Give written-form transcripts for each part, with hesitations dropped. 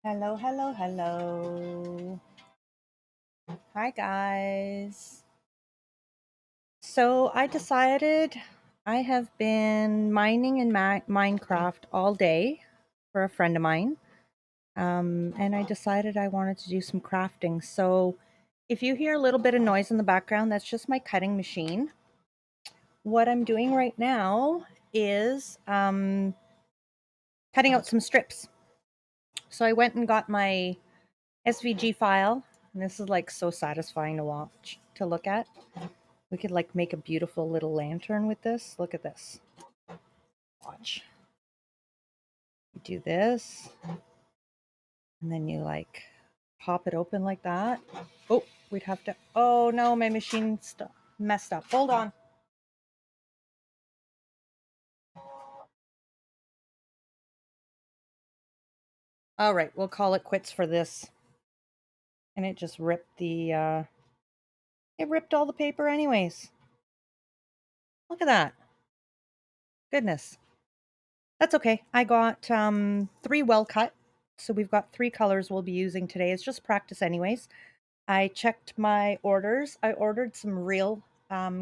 Hello, hello, hello. Hi, guys. So I decided I have been mining in Minecraft all day for a friend of mine. And I decided I wanted to do some crafting. So if you hear a little bit of noise in the background, that's just my cutting machine. What I'm doing right now is cutting out some strips. So I went and got my SVG file, and this is like so satisfying to watch, to look at. We could like make a beautiful little lantern with this. Look at this. Watch. You do this, and then you like pop it open like that. Oh, we'd have to. Oh no, my machine messed up. Hold on. All right, we'll call it quits for this. And it just ripped the. It ripped all the paper, anyways. Look at that. Goodness. That's okay. I got 3 well cut. So we've got 3 colors we'll be using today. It's just practice, anyways. I checked my orders. I ordered some real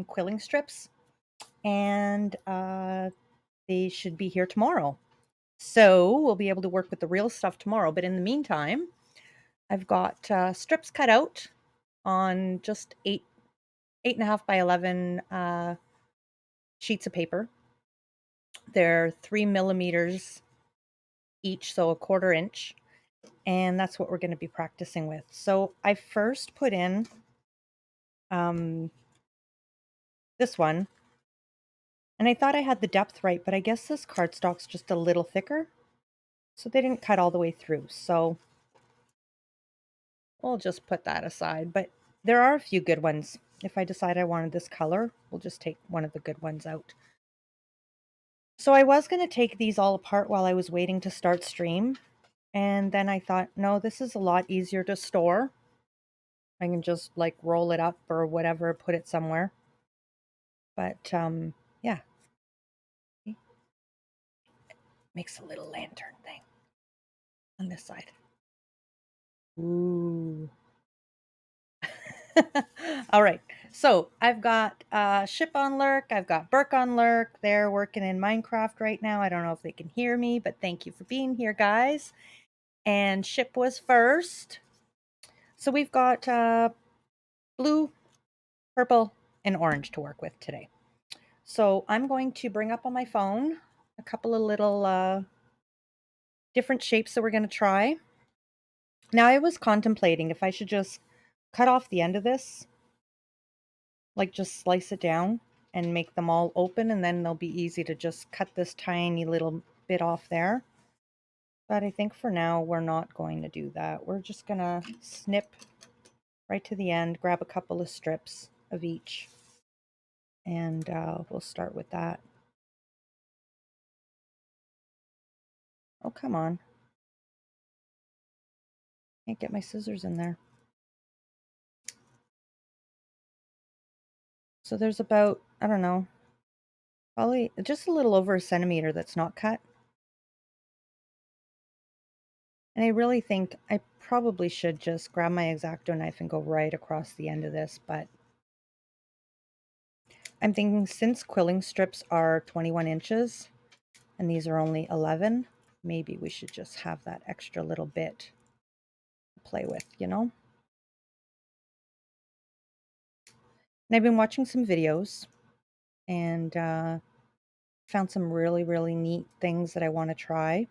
quilling strips, and they should be here tomorrow. So we'll be able to work with the real stuff tomorrow. But in the meantime, I've got strips cut out on just 8.5 by 11 sheets of paper. They're 3 millimeters each, so a 1/4 inch. And that's what we're going to be practicing with. So I first put in this one, and I thought I had the depth right, but I guess this cardstock's just a little thicker, so they didn't cut all the way through. So we'll just put that aside, but there are a few good ones. If I decide I wanted this color, we'll just take one of the good ones out. So I was going to take these all apart while I was waiting to start stream, and then I thought, no, this is a lot easier to store. I can just like roll it up or whatever, put it somewhere. But yeah, makes a little lantern thing on this side. Ooh. All right. So I've got Ship on Lurk. I've got Burke on Lurk. They're working in Minecraft right now. I don't know if they can hear me, but thank you for being here, guys. And Ship was first. So we've got blue, purple, and orange to work with today. So I'm going to bring up on my phone a couple of little different shapes that we're going to try. Now I was contemplating if I should just cut off the end of this, like just slice it down and make them all open, and then they'll be easy to just cut this tiny little bit off there. But I think for now we're not going to do that. We're just gonna snip right to the end, grab a couple of strips of each, and we'll start with that. Oh, come on. Can't get my scissors in there. So there's about, I don't know, probably just a little over a centimeter that's not cut. And I really think I probably should just grab my X-Acto knife and go right across the end of this, but I'm thinking since quilling strips are 21 inches and these are only 11, maybe we should just have that extra little bit to play with, you know? And I've been watching some videos and found some really, really neat things that I want to try.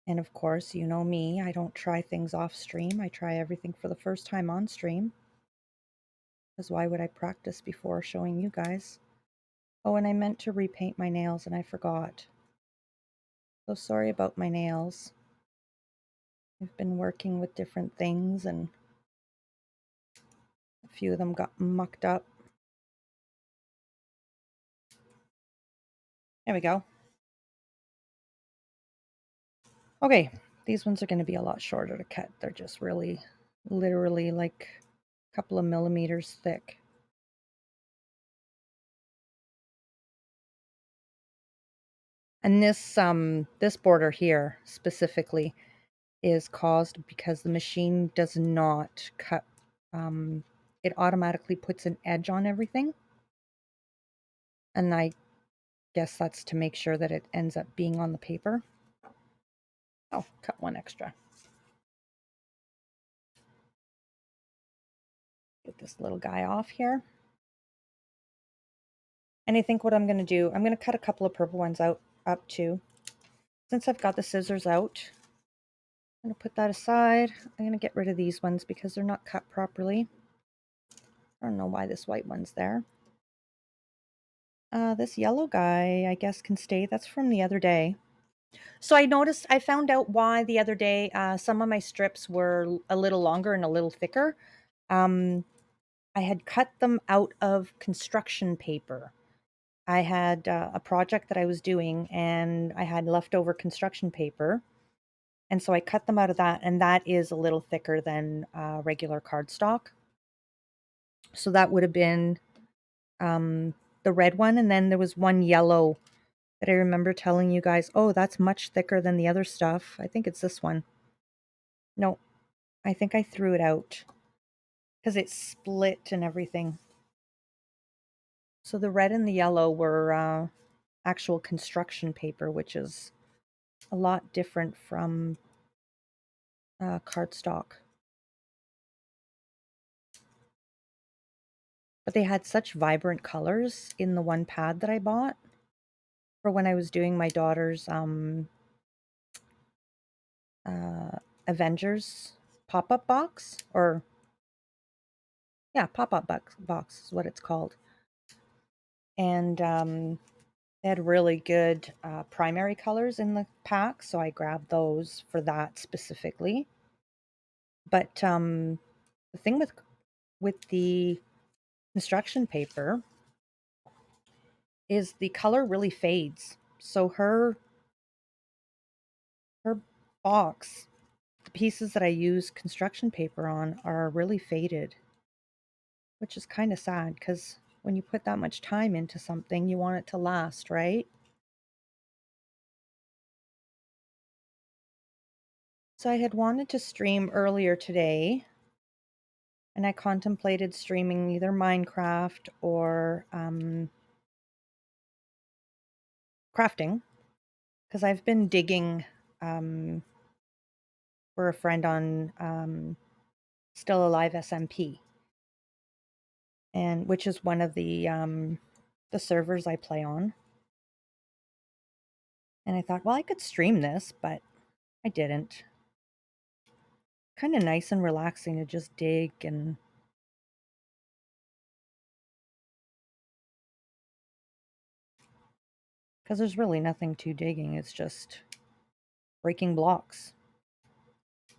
And of course, you know me, I don't try things off stream. I try everything for the first time on stream. Because why would I practice before showing you guys? Oh, and I meant to repaint my nails and I forgot. So sorry about my nails. I've been working with different things and a few of them got mucked up. There we go. Okay, these ones are going to be a lot shorter to cut. They're just really, literally like a couple of millimeters thick. And this border here specifically is caused because the machine does not cut. It automatically puts an edge on everything. And I guess that's to make sure that it ends up being on the paper. Oh, cut one extra. Get this little guy off here. And I think what I'm going to do, I'm going to cut a couple of purple ones out up too. Since I've got the scissors out, I'm going to put that aside. I'm going to get rid of these ones because they're not cut properly. I don't know why this white one's there. This yellow guy, I guess, can stay. That's from the other day. So I found out why the other day some of my strips were a little longer and a little thicker. I had cut them out of construction paper. I had a project that I was doing and I had leftover construction paper. And so I cut them out of that, and that is a little thicker than regular cardstock. So that would have been the red one, and then there was one yellow that I remember telling you guys, oh, that's much thicker than the other stuff. I think it's this one. No, I think I threw it out because it split and everything. So the red and the yellow were actual construction paper, which is a lot different from cardstock. But they had such vibrant colors in the one pad that I bought for when I was doing my daughter's Avengers pop-up box, or yeah, pop-up box is what it's called. And they had really good primary colors in the pack, so I grabbed those for that specifically. But the thing with the construction paper is the color really fades. So her box, the pieces that I use construction paper on, are really faded, which is kind of sad because when you put that much time into something, you want it to last, right? So I had wanted to stream earlier today, and I contemplated streaming either Minecraft or crafting, because I've been digging for a friend on Still Alive SMP, and which is one of the servers I play on. And I thought, well, I could stream this, but I didn't. Kind of nice and relaxing to just dig, and because there's really nothing to digging, it's just breaking blocks.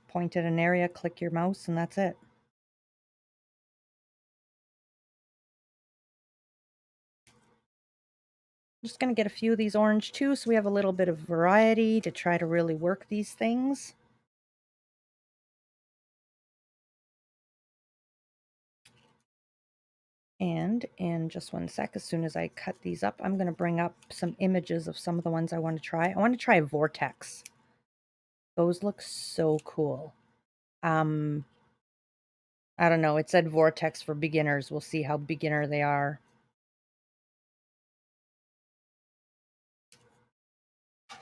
Point at an area, click your mouse, and that's it. I'm just going to get a few of these orange too, so we have a little bit of variety to try to really work these things. And in just one sec, as soon as I cut these up, I'm going to bring up some images of some of the ones I want to try. I want to try a vortex. Those look so cool. I don't know. It said vortex for beginners. We'll see how beginner they are.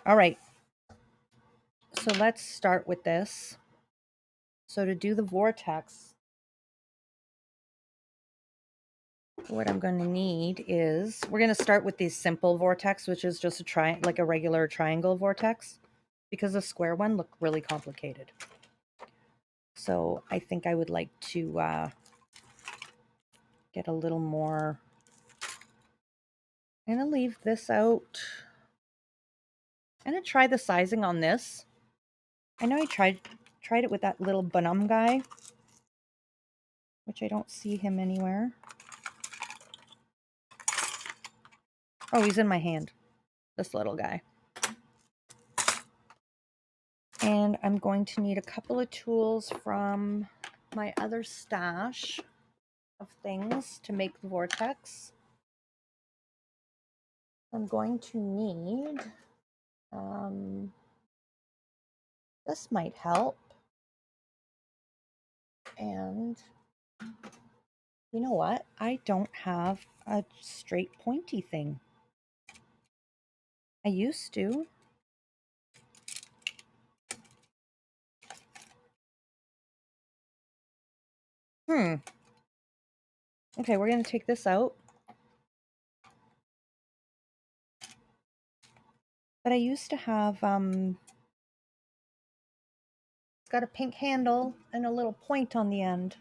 All right. So let's start with this. So to do the vortex, what I'm going to need is, we're going to start with the simple vortex, which is just like a regular triangle vortex, because the square one looked really complicated. So I think I would like to get a little more. I'm going to leave this out. I'm going to try the sizing on this. I know I tried it with that little Bonum guy, which I don't see him anywhere. Oh, he's in my hand. This little guy. And I'm going to need a couple of tools from my other stash of things to make the vortex. I'm going to need This might help. And you know what? I don't have a straight pointy thing. I used to. Okay, we're going to take this out. But I used to have, it's got a pink handle and a little point on the end.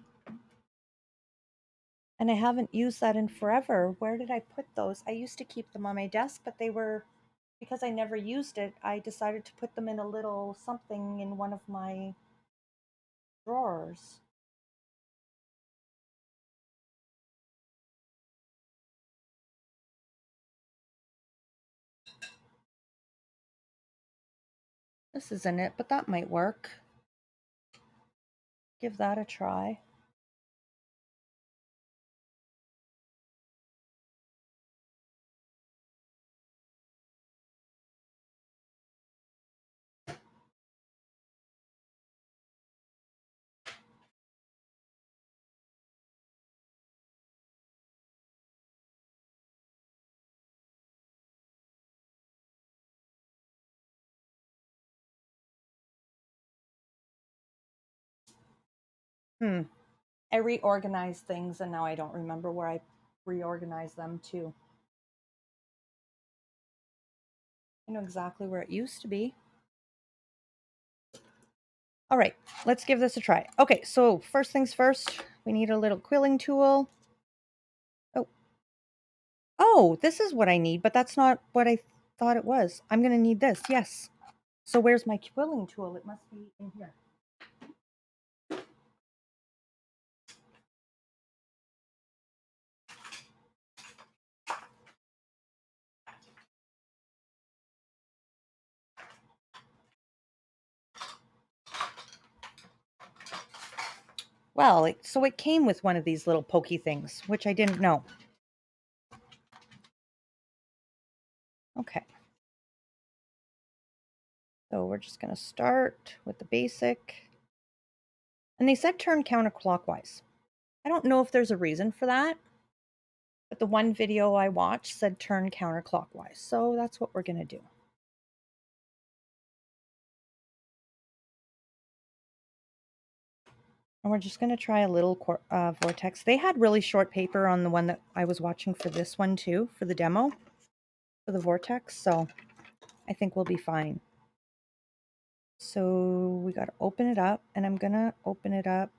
And I haven't used that in forever. Where did I put those? I used to keep them on my desk, but they were, because I never used it, I decided to put them in a little something in one of my drawers. This isn't it, but that might work. Give that a try. I reorganized things and now I don't remember where I reorganized them to. I know exactly where it used to be. All right, let's give this a try. Okay, so first things first, we need a little quilling tool. Oh, this is what I need, but that's not what I thought it was. I'm going to need this, yes. So where's my quilling tool? It must be in here. Well, so it came with one of these little pokey things, which I didn't know. Okay. So we're just going to start with the basic. And they said turn counterclockwise. I don't know if there's a reason for that, but the one video I watched said turn counterclockwise. So that's what we're going to do. And we're just going to try a little vortex. They had really short paper on the one that I was watching for this one too, for the demo, for the vortex. So I think we'll be fine. So we got to open it up, and I'm going to open it up.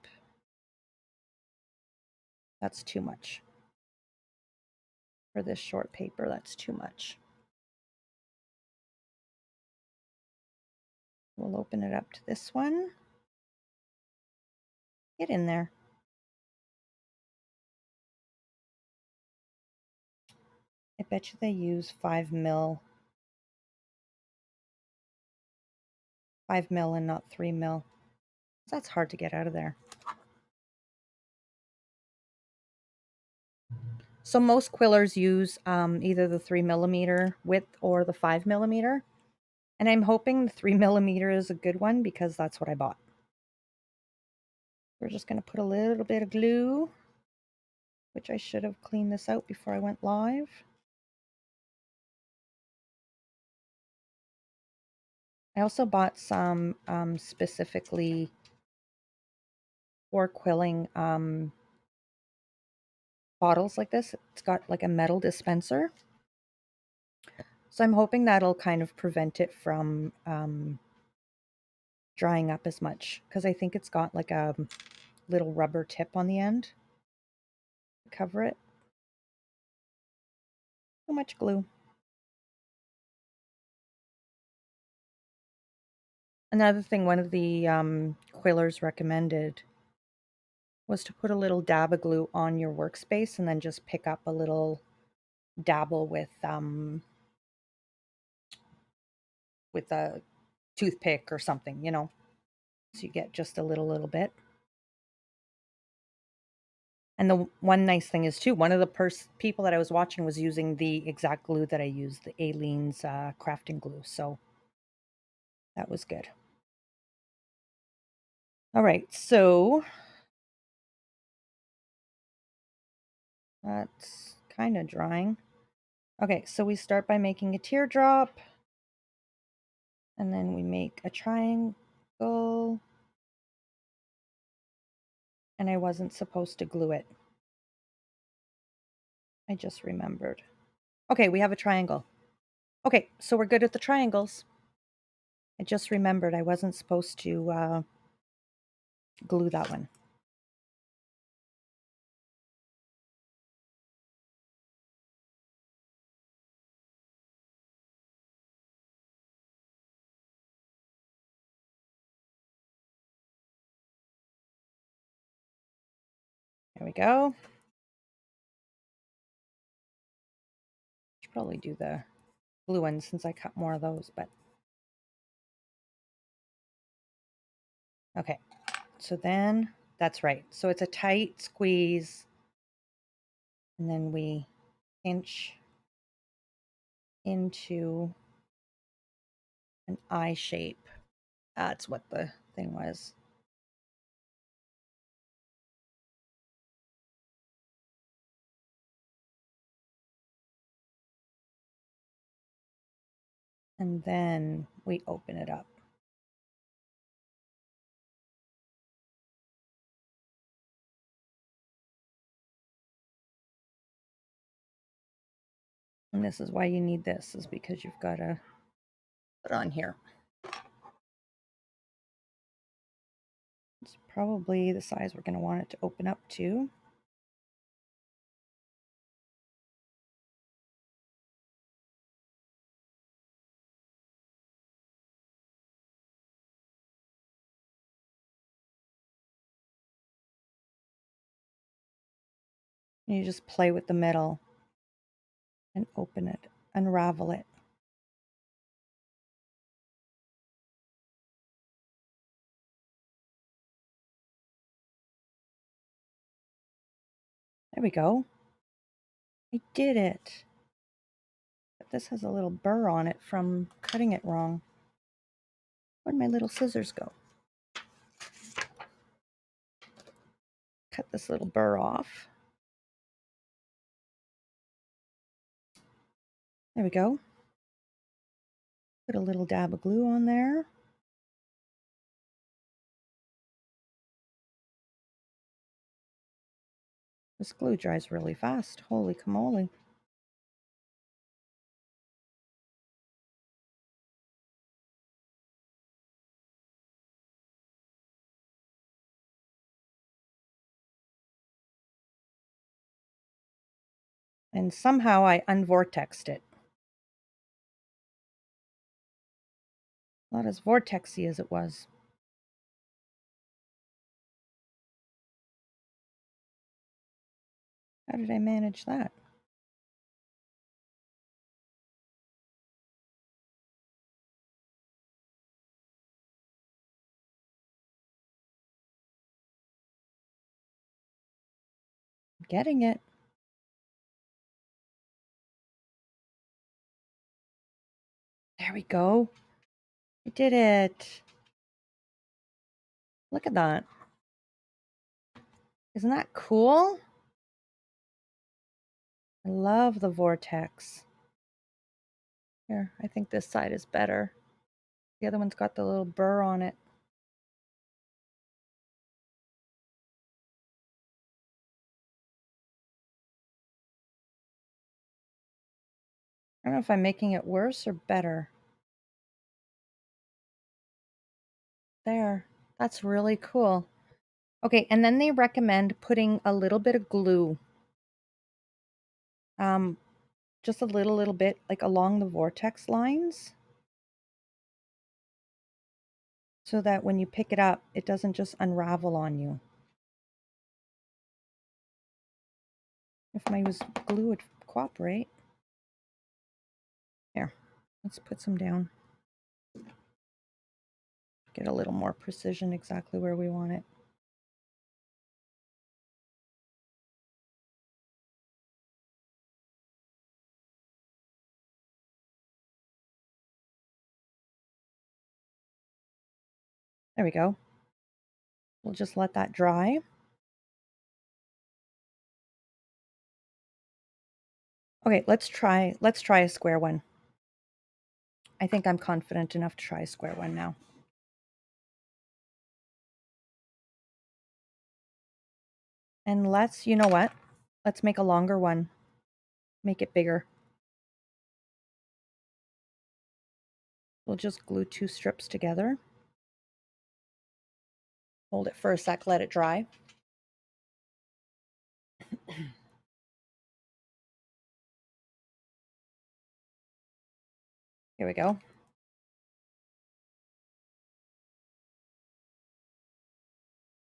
That's too much. For this short paper, that's too much. We'll open it up to this one. Get in there. I bet you they use 5 mil. 5 mil and not 3 mil. That's hard to get out of there. So most quillers use either the 3 millimeter width or the 5 millimeter. And I'm hoping the 3 millimeter is a good one because that's what I bought. We're just going to put a little bit of glue, which I should have cleaned this out before I went live. I also bought some specifically for quilling bottles like this. It's got like a metal dispenser. So I'm hoping that'll kind of prevent it from drying up as much, because I think it's got like a little rubber tip on the end to cover it. Too much glue. Another thing one of the quillers recommended was to put a little dab of glue on your workspace and then just pick up a little dabble with a toothpick or something, you know, so you get just a little bit. And the one nice thing is too, one of the people that I was watching was using the exact glue that I used, the Aleene's crafting glue. So that was good. All right, so that's kind of drying. Okay, so we start by making a teardrop, and then we make a triangle, and I wasn't supposed to glue it. I just remembered. Okay, we have a triangle. Okay, so we're good at the triangles. I just remembered I wasn't supposed to glue that one. There we go. Should probably do the blue one since I cut more of those, but okay. So then that's right. So it's a tight squeeze, and then we pinch into an eye shape. That's what the thing was. And then we open it up. And this is why you need this, is because you've got to put on here. It's probably the size we're going to want it to open up to. And you just play with the metal and open it, unravel it. There we go. I did it. But this has a little burr on it from cutting it wrong. Where'd my little scissors go? Cut this little burr off. There we go. Put a little dab of glue on there. This glue dries really fast. Holy camoly. And somehow I unvortexed it. Not as vortexy as it was. How did I manage that? Getting it. There we go. I did it. Look at that. Isn't that cool? I love the vortex. Here, I think this side is better. The other one's got the little burr on it. I don't know if I'm making it worse or better. There. That's really cool. Okay, and then they recommend putting a little bit of glue. Just a little bit, like along the vortex lines, so that when you pick it up, it doesn't just unravel on you. If my glue would cooperate. Here, let's put some down. Get a little more precision exactly where we want it. There we go. We'll just let that dry. Okay, let's try a square one. I think I'm confident enough to try a square one now. And you know what? Let's make a longer one. Make it bigger. We'll just glue 2 strips together. Hold it for a sec, let it dry. Here we go.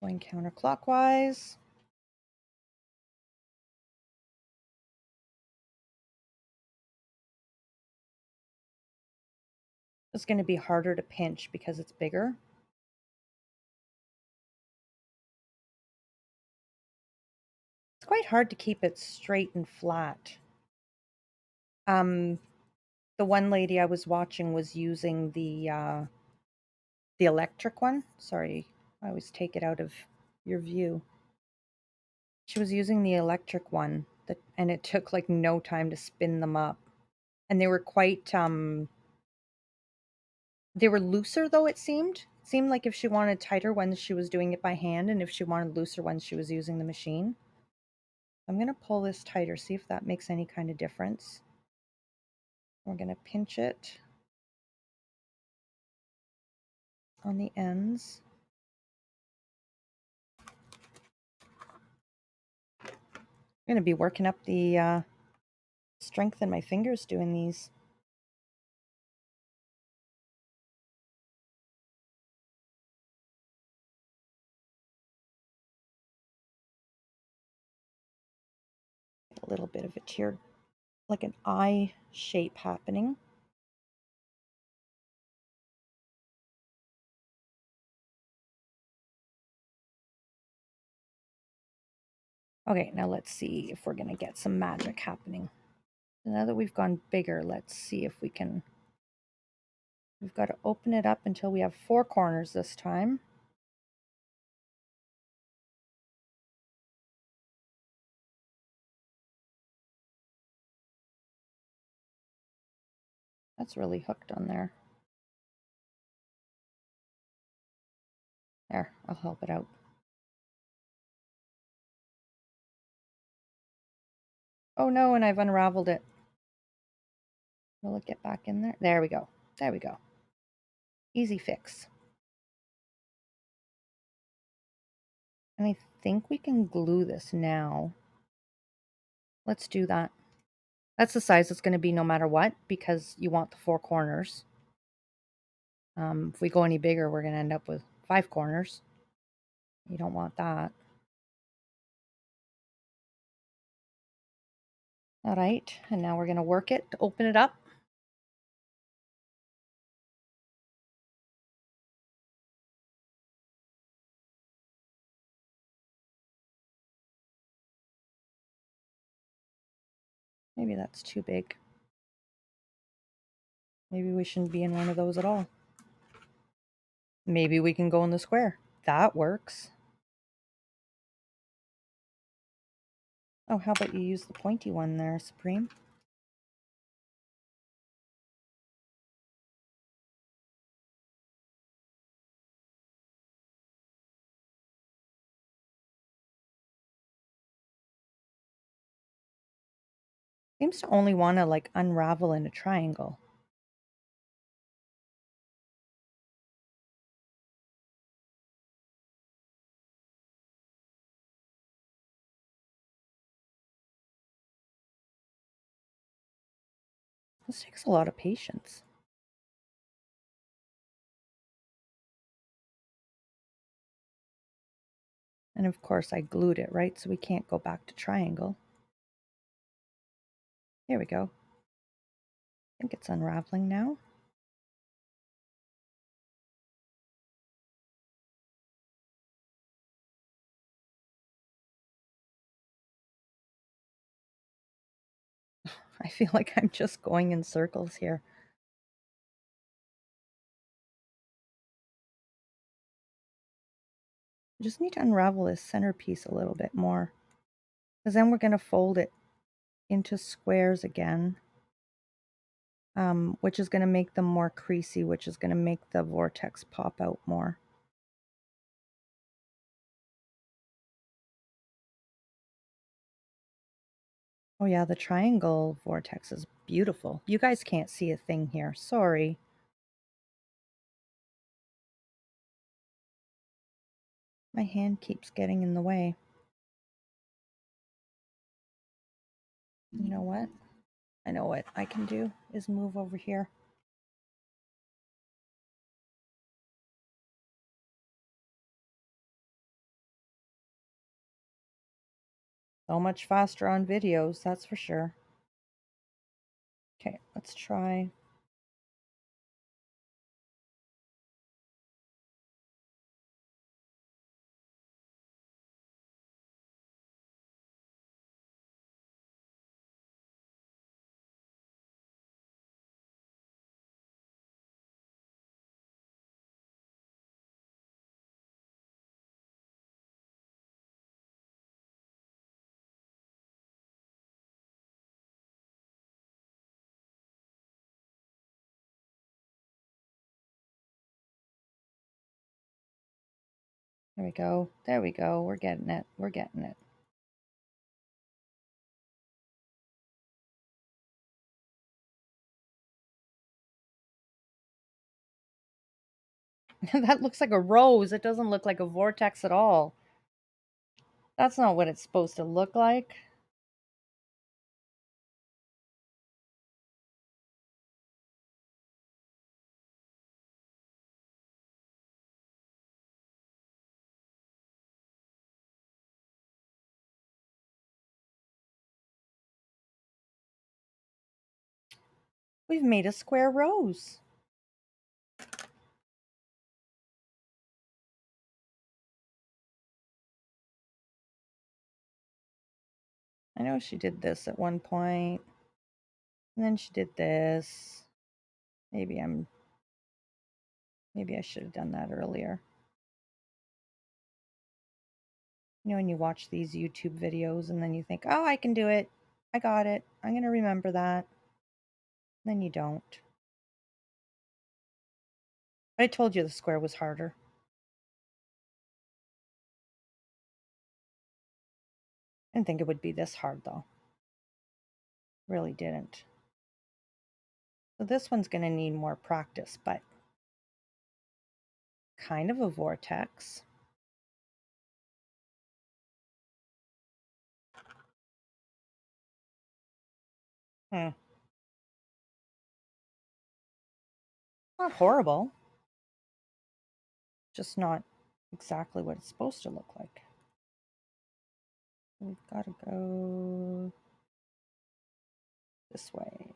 Going counterclockwise. It's going to be harder to pinch because it's bigger. It's quite hard to keep it straight and flat. The one lady I was watching was using the electric one. Sorry, I always take it out of your view. She was using the electric one, and it took like no time to spin them up. And they were quite, they were looser though, it seemed. It seemed like if she wanted tighter ones, she was doing it by hand, and if she wanted looser ones, she was using the machine. I'm going to pull this tighter, see if that makes any kind of difference. We're going to pinch it on the ends. I'm going to be working up the strength in my fingers doing these. A little bit of a tear, like an eye shape happening. Okay, now let's see if we're going to get some magic happening. Now that we've gone bigger, let's see if we can... We've got to open it up until we have 4 corners this time. That's really hooked on there. There, I'll help it out. Oh no, and I've unraveled it. Will it get back in there? There we go. There we go. Easy fix. And I think we can glue this now. Let's do that. That's the size it's going to be no matter what, because you want the 4 corners. If we go any bigger, we're going to end up with 5 corners. You don't want that. All right, and now we're going to work it to open it up. Maybe that's too big. Maybe we shouldn't be in one of those at all. Maybe we can go in the square. That works. Oh, how about you use the pointy one there, Supreme? Seems to only want to like unravel in a triangle. This takes a lot of patience. And of course I glued it, right? So we can't go back to triangle. Here we go. I think it's unraveling now. I feel like I'm just going in circles here. I just need to unravel this centerpiece a little bit more, because then we're going to fold it into squares again, which is going to make them more creasy, which is going to make the vortex pop out more. Oh yeah, the triangle vortex is beautiful. You guys can't see a thing here. Sorry. My hand keeps getting in the way. You know what? I know what I can do is move over here. So much faster on videos, that's for sure. Okay, let's try. There we go. There we go. We're getting it. We're getting it. That looks like a rose. It doesn't look like a vortex at all. That's not what it's supposed to look like. We've made a square rose. I know she did this at one point, and then she did this. Maybe I should have done that earlier. You know, when you watch these YouTube videos and then you think, oh, I can do it. I got it. I'm going to remember that. Then you don't. I told you the square was harder. I didn't think it would be this hard, though. Really didn't. So this one's going to need more practice, but kind of a vortex. Not horrible. Just not exactly what it's supposed to look like. We've got to go this way.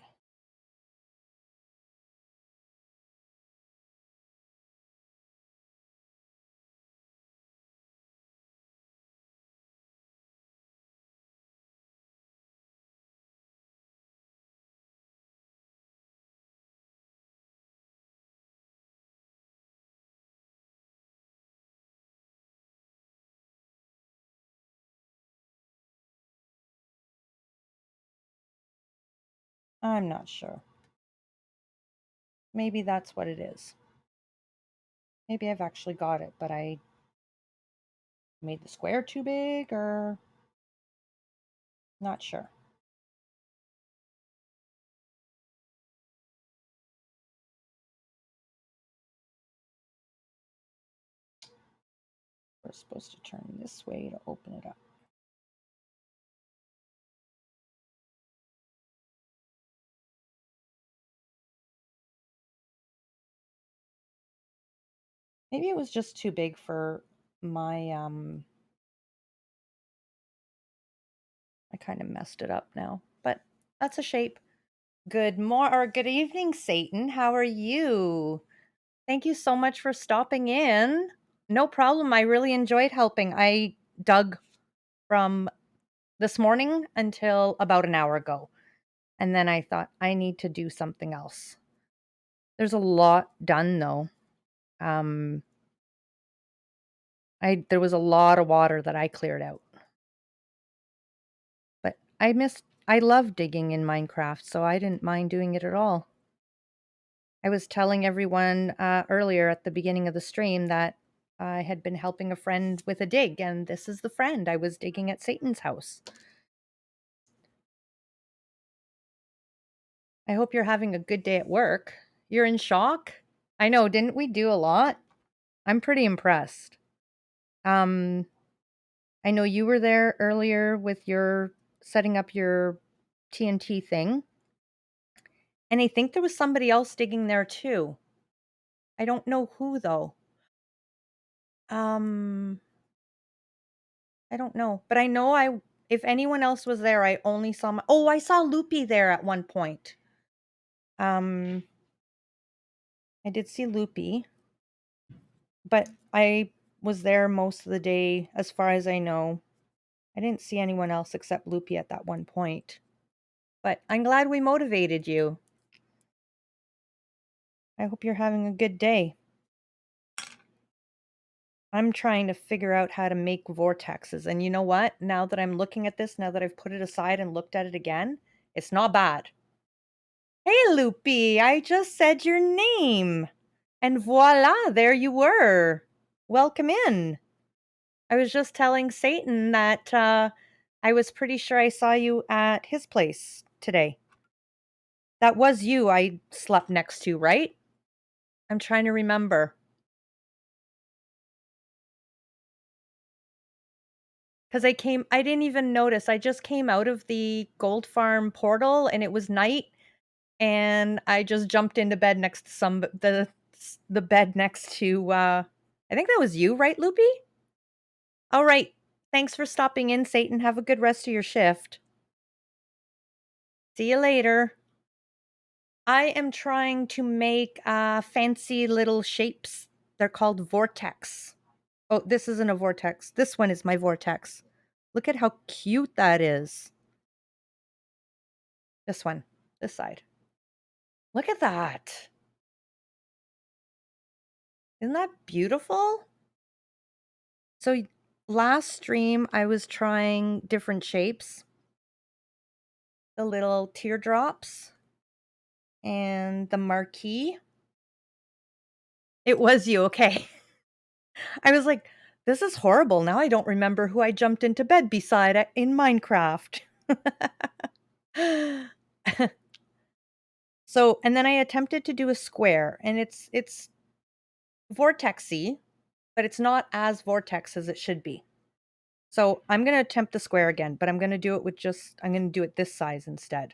I'm not sure. Maybe that's what it is. Maybe I've actually got it, but I made the square too big, or not sure. We're supposed to turn this way to open it up. Maybe it was just too big for my, I kind of messed it up now, but that's a shape. Good evening, Satan. How are you? Thank you so much for stopping in. No problem. I really enjoyed helping. I dug from this morning until about an hour ago. And then I thought I need to do something else. There's a lot done though. Um, There was a lot of water that I cleared out. But I love digging in Minecraft, so I didn't mind doing it at all. I was telling everyone earlier at the beginning of the stream that I had been helping a friend with a dig, and this is the friend I was digging at Satan's house. I hope you're having a good day at work. You're in shock? I know, didn't we do a lot? I'm pretty impressed. I know you were there earlier with your setting up your TNT thing. And I think there was somebody else digging there too. I don't know who though. Um, I don't know, but I know if anyone else was there, I only saw I saw Loopy there at one point. Um, I did see Loopy, but I was there most of the day as far as I know. I didn't see anyone else except Loopy at that one point. But I'm glad we motivated you. I hope you're having a good day. I'm trying to figure out how to make vortexes. And you know what? Now that I'm looking at this, now that I've put it aside and looked at it again, it's not bad. Hey, Loopy, I just said your name. And voila, there you were. Welcome in. I was just telling Satan that I was pretty sure I saw you at his place today. That was you I slept next to, right? I'm trying to remember. Because I didn't even notice. I just came out of the Gold Farm portal and it was night and I just jumped into bed next to the bed next to I think that was you, right, Loopy? All right. Thanks for stopping in, Satan. Have a good rest of your shift. See you later. I am trying to make fancy little shapes. They're called vortex. Oh, this isn't a vortex. This one is my vortex. Look at how cute that is. This one, this side. Look at that. Isn't that beautiful? So last stream, I was trying different shapes. The little teardrops and the marquee. It was you, okay. I was like, this is horrible. Now I don't remember who I jumped into bed beside in Minecraft. So, and then I attempted to do a square, and it's vortexy, but it's not as vortex as it should be. So I'm going to attempt the square again, but I'm going to do it with I'm going to do it this size instead.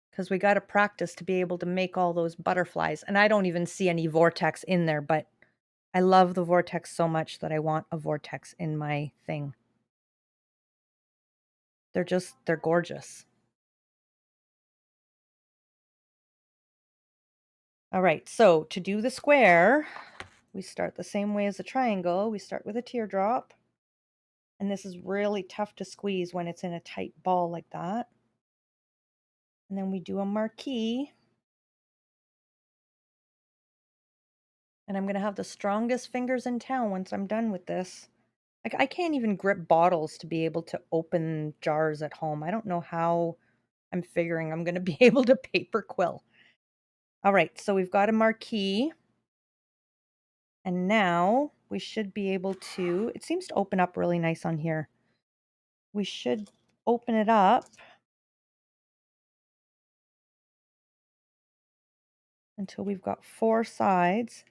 Because we got to practice to be able to make all those butterflies. And I don't even see any vortex in there, but I love the vortex so much that I want a vortex in my thing. They're gorgeous. All right, so to do the square, we start the same way as a triangle. We start with a teardrop. And this is really tough to squeeze when it's in a tight ball like that. And then we do a marquee. And I'm going to have the strongest fingers in town once I'm done with this. Like, I can't even grip bottles to be able to open jars at home. I don't know how I'm figuring I'm going to be able to paper quill. All right, so we've got a marquee. And now we should be able to, it seems to open up really nice on here. We should open it up until we've got 4 sides.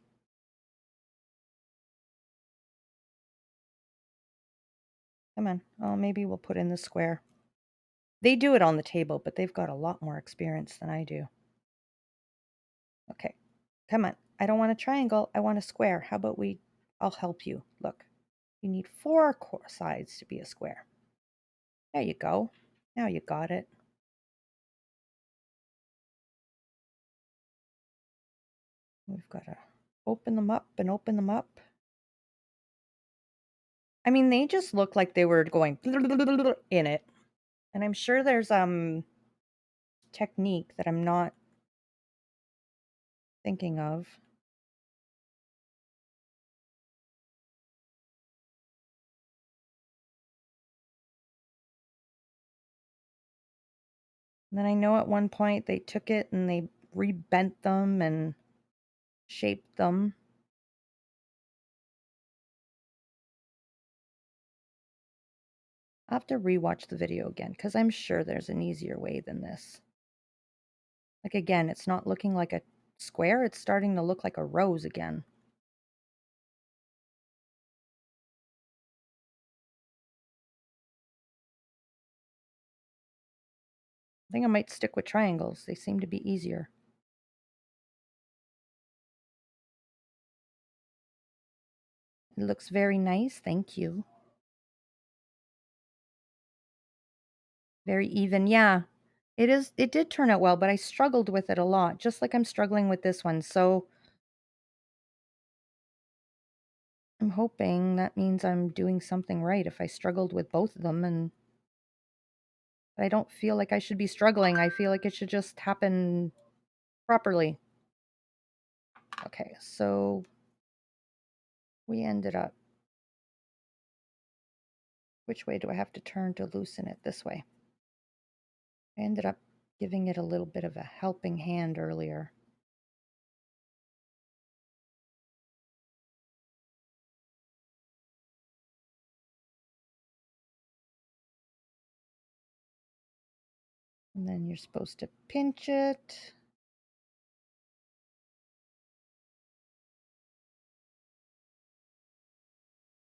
Come on. Oh, maybe we'll put in the square. They do it on the table, but they've got a lot more experience than I do. Okay. Come on. I don't want a triangle. I want a square. How about I'll help you. Look. You need 4 sides to be a square. There you go. Now you got it. We've got to open them up and open them up. I mean, they just look like they were going in it. And I'm sure there's technique that I'm not thinking of. And then I know at one point they took it and they rebent them and shaped them. I'll have to rewatch the video again because I'm sure there's an easier way than this. Like again, it's not looking like a square, it's starting to look like a rose again. I think I might stick with triangles. They seem to be easier. It looks very nice, thank you. Very even, yeah. It did turn out well, but I struggled with it a lot, just like I'm struggling with this one. So I'm hoping that means I'm doing something right if I struggled with both of them, and I don't feel like I should be struggling. I feel like it should just happen properly. Okay, so we ended up, which way do I have to turn to loosen it? This way. I ended up giving it a little bit of a helping hand earlier. And then you're supposed to pinch it.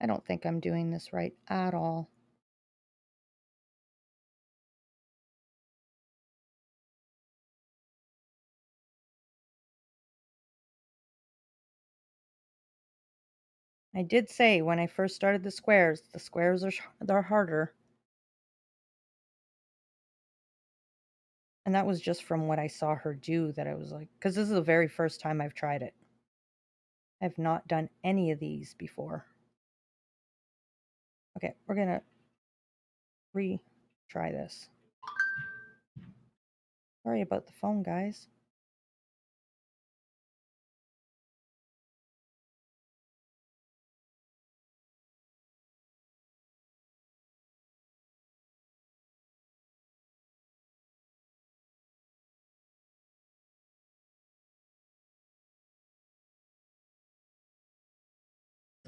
I don't think I'm doing this right at all. I did say when I first started the squares they're harder. And that was just from what I saw her do that I was like, because this is the very first time I've tried it. I've not done any of these before. Okay, we're gonna retry this. Sorry about the phone, guys.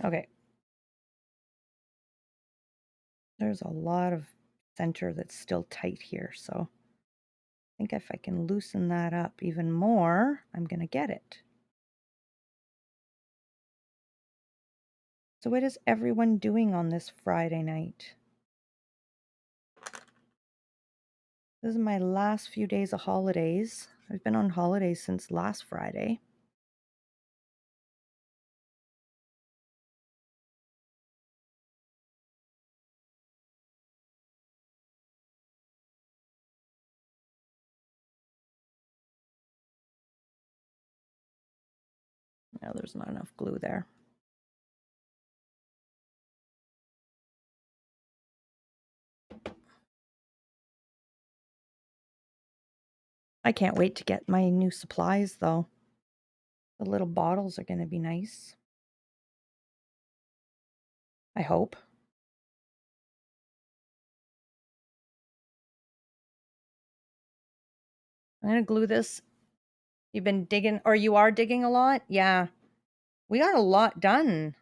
Okay. There's a lot of center that's still tight here, so I think if I can loosen that up even more, I'm gonna get it. So what is everyone doing on this Friday night? This is my last few days of holidays. I've been on holidays since last Friday. No, there's not enough glue there. I can't wait to get my new supplies, though. The little bottles are going to be nice. I hope. I'm going to glue this. You've been digging, or you are digging a lot? Yeah. We got a lot done.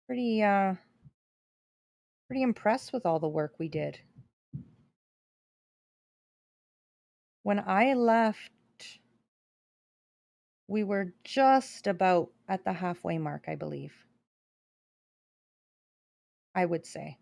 Pretty impressed with all the work we did. When I left, we were just about at the halfway mark, I believe. I would say.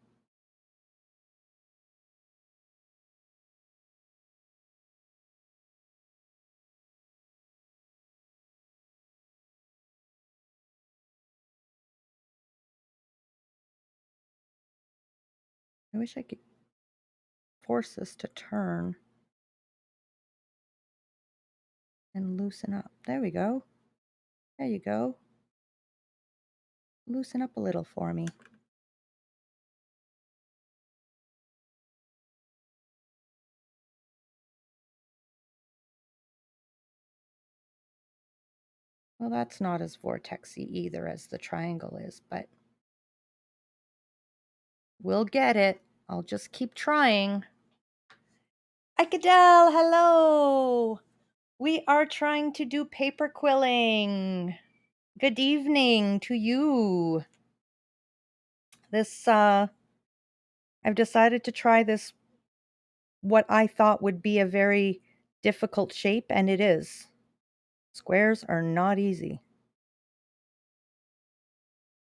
I wish I could force this to turn and loosen up. There we go. There you go. Loosen up a little for me. Well, that's not as vortexy either as the triangle is, but we'll get it. I'll just keep trying. Icadel, hello. We are trying to do paper quilling. Good evening to you. This I've decided to try this what I thought would be a very difficult shape, and it is. Squares are not easy.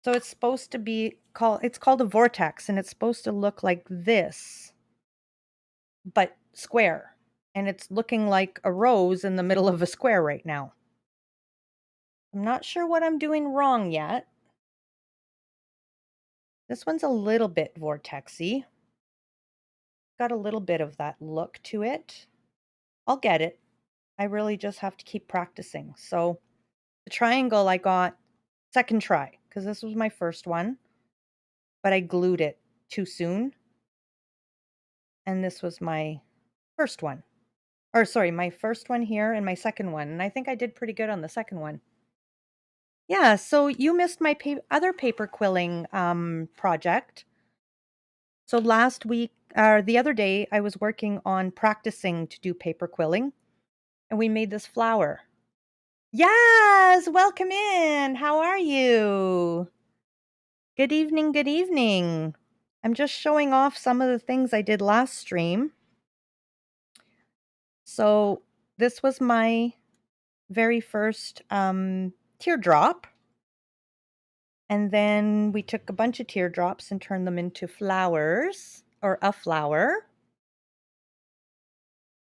So it's supposed to be called a vortex, and it's supposed to look like this, but square. And it's looking like a rose in the middle of a square right now. I'm not sure what I'm doing wrong yet. This one's a little bit vortexy. Got a little bit of that look to it. I'll get it. I really just have to keep practicing. So the triangle I got second try because this was my first one, but I glued it too soon. And this was my first one. Or sorry, my first one here and my second one. And I think I did pretty good on the second one. Yeah, so you missed my other paper quilling project. So last week, or the other day, I was working on practicing to do paper quilling, and we made this flower. Yes, welcome in. How are you? Good evening, good evening. I'm just showing off some of the things I did last stream. So this was my very first teardrop. And then we took a bunch of teardrops and turned them into flowers, or a flower.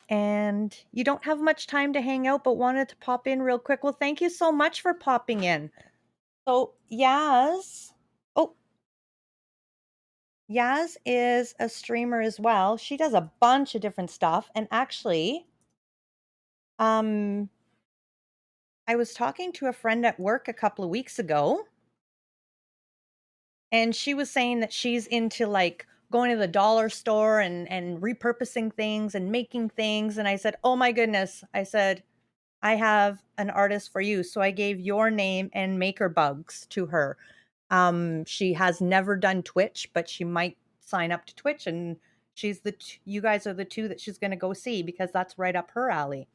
And you don't have much time to hang out, but wanted to pop in real quick. Well, thank you so much for popping in. So Yaz, oh, Yaz is a streamer as well. She does a bunch of different stuff. And actually, I was talking to a friend at work a couple of weeks ago, and she was saying that she's into like going to the dollar store and repurposing things and making things. And I said, oh my goodness. I said, I have an artist for you. So I gave your name and Maker Bugs to her. She has never done Twitch, but she might sign up to Twitch, and she's you guys are the two that she's going to go see because that's right up her alley.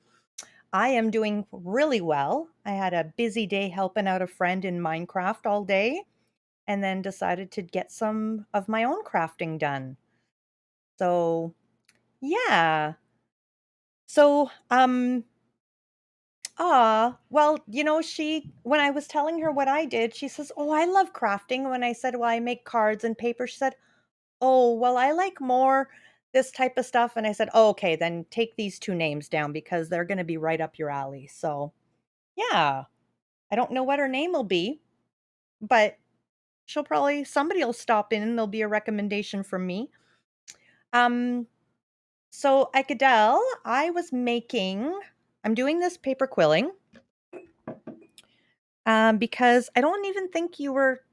I am doing really well. I had a busy day helping out a friend in Minecraft all day, and then decided to get some of my own crafting done. So, yeah. So, well, when I was telling her what I did, she says, "Oh, I love crafting." When I said, "Well, I make cards and paper," she said, "Oh, well, I like more this type of stuff." And I said, "Oh, okay, then take these two names down because they're going to be right up your alley." So, yeah, I don't know what her name will be, but somebody will stop in and there'll be a recommendation from me. Um, so Icadel, I'm doing this paper quilling. Because I don't even think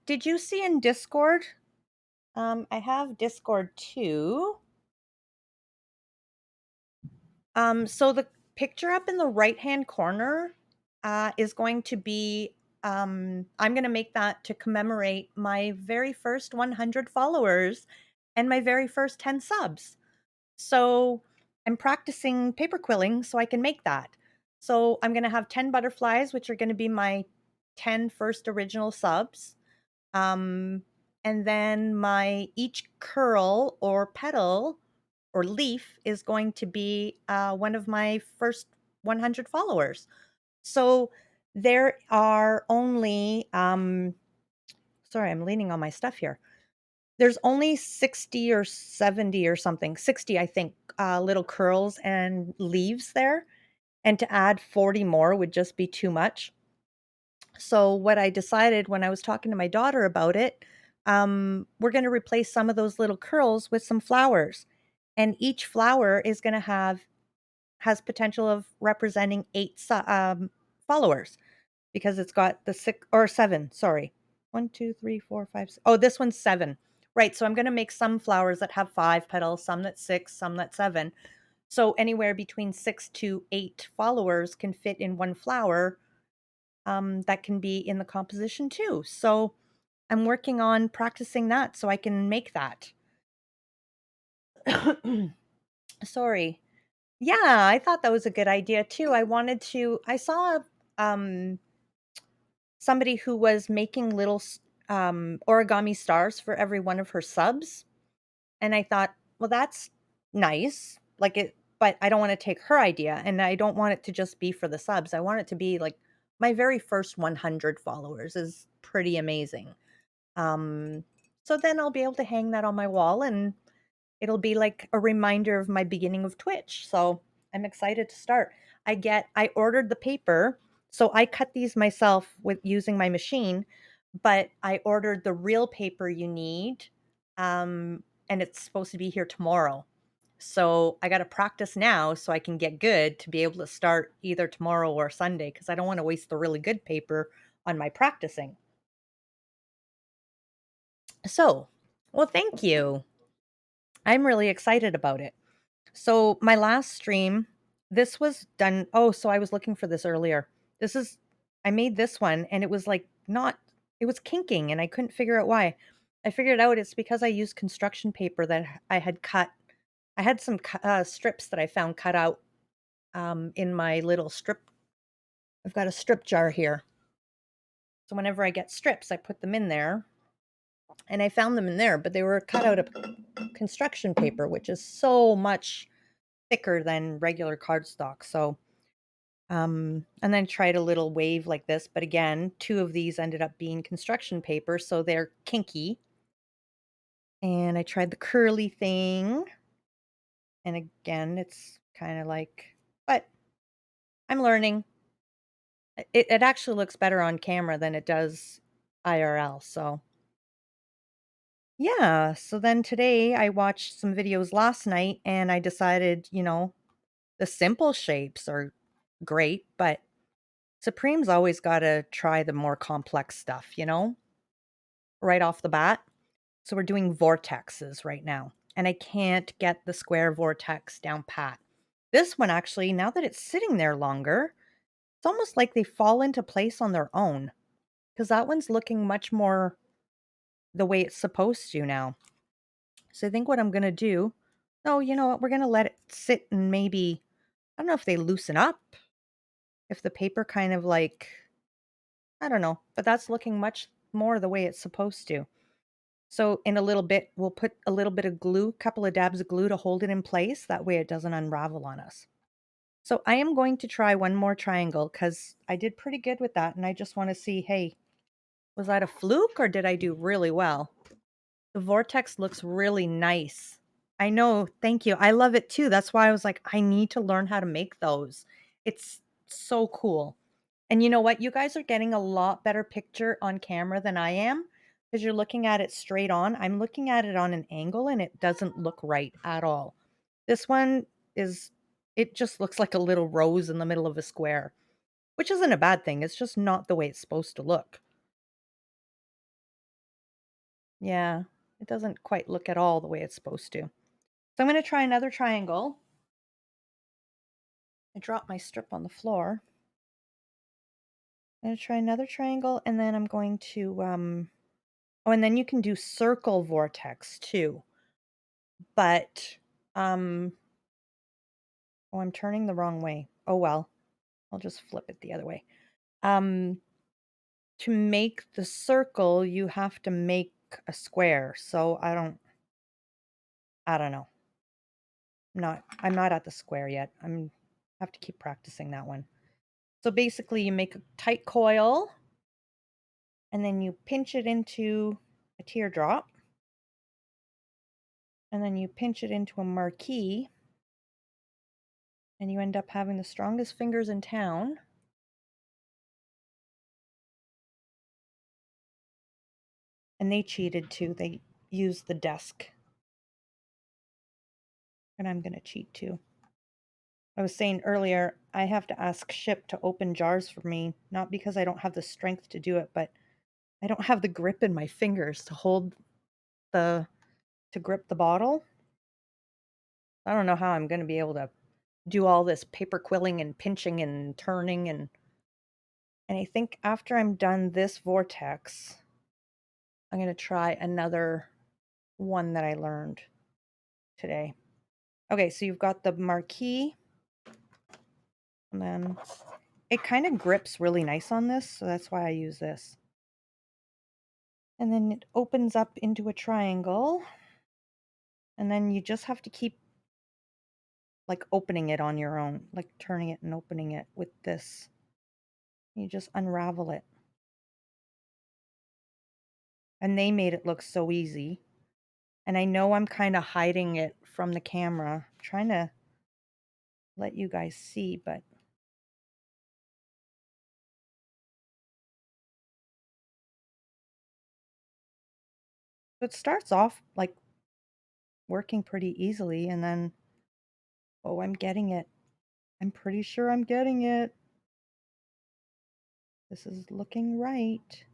did you see in Discord? I have Discord too. So the picture up in the right-hand corner is going to be, I'm going to make that to commemorate my very first 100 followers and my very first 10 subs. So I'm practicing paper quilling so I can make that. So I'm going to have 10 butterflies, which are going to be my 10 first original subs. And then each curl or petal or leaf is going to be one of my first 100 followers. So there are only, sorry, I'm leaning on my stuff here. There's only 60 or 70 or something, 60, I think, little curls and leaves there. And to add 40 more would just be too much. So what I decided when I was talking to my daughter about it, we're going to replace some of those little curls with some flowers. And each flower is going to has potential of representing 8 followers because it's got the 6 or 7, sorry. 1, 2, 3, 4, 5. Oh, this one's 7. Right. So I'm going to make some flowers that have 5 petals, some that 6, some that 7. So anywhere between 6 to 8 followers can fit in one flower. That can be in the composition too. So I'm working on practicing that so I can make that. Sorry. Yeah, I thought that was a good idea too. I saw um somebody who was making little origami stars for every one of her subs, and I thought, well, that's nice. Like it, but I don't want to take her idea, and I don't want it to just be for the subs. I want it to be like my very first 100 followers is pretty amazing. Um, so then I'll be able to hang that on my wall, and it'll be like a reminder of my beginning of Twitch. So I'm excited to start. I ordered the paper. So I cut these myself with using my machine, but I ordered the real paper you need. And it's supposed to be here tomorrow. So I got to practice now so I can get good to be able to start either tomorrow or Sunday because I don't want to waste the really good paper on my practicing. So, well, thank you. I'm really excited about it. So my last stream, this was done. Oh, so I was looking for this earlier. This is, I made this one and it was like not, it was kinking and I couldn't figure out why. I figured out it's because I used construction paper that I had cut. I had some strips that I found cut out in my little strip. I've got a strip jar here. So whenever I get strips, I put them in there and I found them in there, but they were cut out of construction paper, which is so much thicker than regular cardstock. So and then tried a little wave like this, but again, two of these ended up being construction paper, so they're kinky. And I tried the curly thing, and again, it's kind of like, but I'm learning. It actually looks better on camera than it does IRL. So yeah, so then today I watched some videos last night, and I decided, the simple shapes are great, but Supreme's always got to try the more complex stuff, right off the bat. So we're doing vortexes right now, and I can't get the square vortex down pat. This one actually, now that it's sitting there longer, it's almost like they fall into place on their own because that one's looking much more the way it's supposed to now. So I think what I'm going to do, oh, you know what? We're going to let it sit and maybe, I don't know if they loosen up, if the paper kind of like, I don't know, but that's looking much more the way it's supposed to. So in a little bit, we'll put a little bit of glue, couple of dabs of glue to hold it in place. That way it doesn't unravel on us. So I am going to try one more triangle because I did pretty good with that. And I just want to see, hey, was that a fluke or did I do really well? The vortex looks really nice. I know. Thank you. I love it too. That's why I was like, I need to learn how to make those. It's so cool. And you know what? You guys are getting a lot better picture on camera than I am because you're looking at it straight on. I'm looking at it on an angle and it doesn't look right at all. This one is, it just looks like a little rose in the middle of a square, which isn't a bad thing. It's just not the way it's supposed to look. Yeah, it doesn't quite look at all the way it's supposed to. So I'm going to try another triangle. I dropped my strip on the floor. I'm going to try another triangle and then I'm going to, oh, and then you can do circle vortex too. But, um, oh, I'm turning the wrong way. Oh, well, I'll just flip it the other way. Um, to make the circle, you have to make a square. So I don't know. I'm not at the square yet. Have to keep practicing that one. So basically you make a tight coil and then you pinch it into a teardrop and then you pinch it into a marquee and you end up having the strongest fingers in town. And they cheated too. They used the desk. And I'm going to cheat too. I was saying earlier, I have to ask Ship to open jars for me, not because I don't have the strength to do it, but I don't have the grip in my fingers to hold to grip the bottle. I don't know how I'm going to be able to do all this paper quilling and pinching and turning and I think after I'm done this vortex, I'm going to try another one that I learned today. Okay, so you've got the marquee And then it kind of grips really nice on this, so that's why I use this. And then it opens up into a triangle. And then you just have to keep like opening it on your own, like turning it and opening it with this. You just unravel it. And they made it look so easy. And I know I'm kind of hiding it from the camera, I'm trying to let you guys see, but it starts off like working pretty easily, and then, oh, I'm getting it. I'm pretty sure I'm getting it. This is looking right.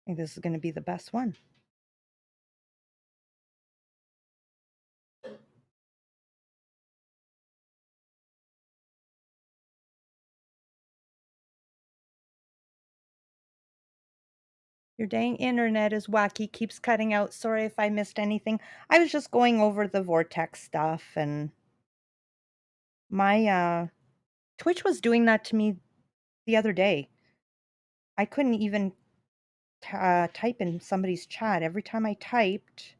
I think this is going to be the best one. Your dang internet is wacky, keeps cutting out. Sorry if I missed anything. I was just going over the vortex stuff, and my Twitch was doing that to me the other day. I couldn't even type in somebody's chat. Every time I typed,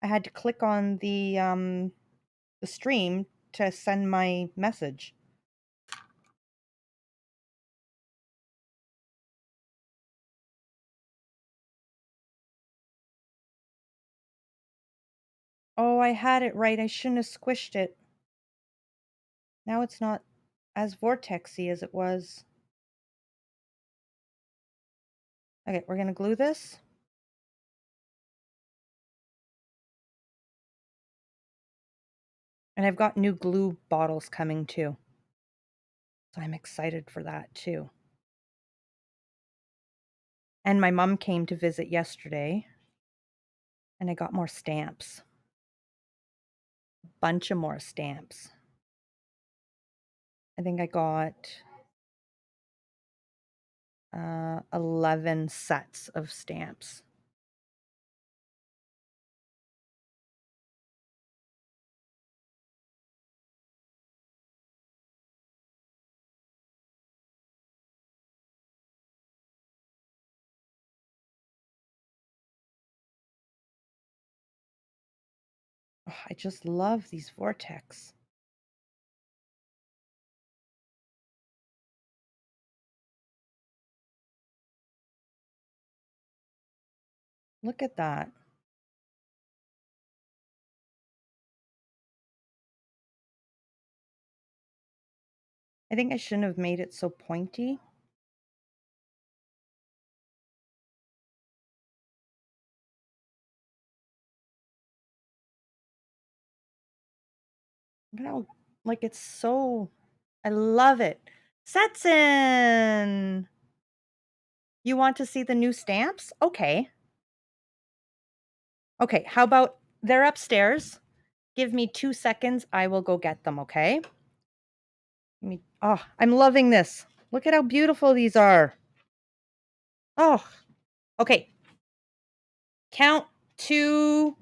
I had to click on the stream to send my message. Oh, I had it right. I shouldn't have squished it. Now it's not as vortexy as it was. Okay, we're going to glue this. And I've got new glue bottles coming too. So I'm excited for that too. And my mom came to visit yesterday, and I got more stamps. A bunch of more stamps. I think I got 11 sets of stamps. Oh, I just love these vortex. Look at that. I think I shouldn't have made it so pointy. Look at how, like, it's so, I love it. Setson! You want to see the new stamps? Okay. Okay, how about they're upstairs? Give me 2 seconds. I will go get them, okay? Oh, I'm loving this. Look at how beautiful these are. Oh, okay. Count to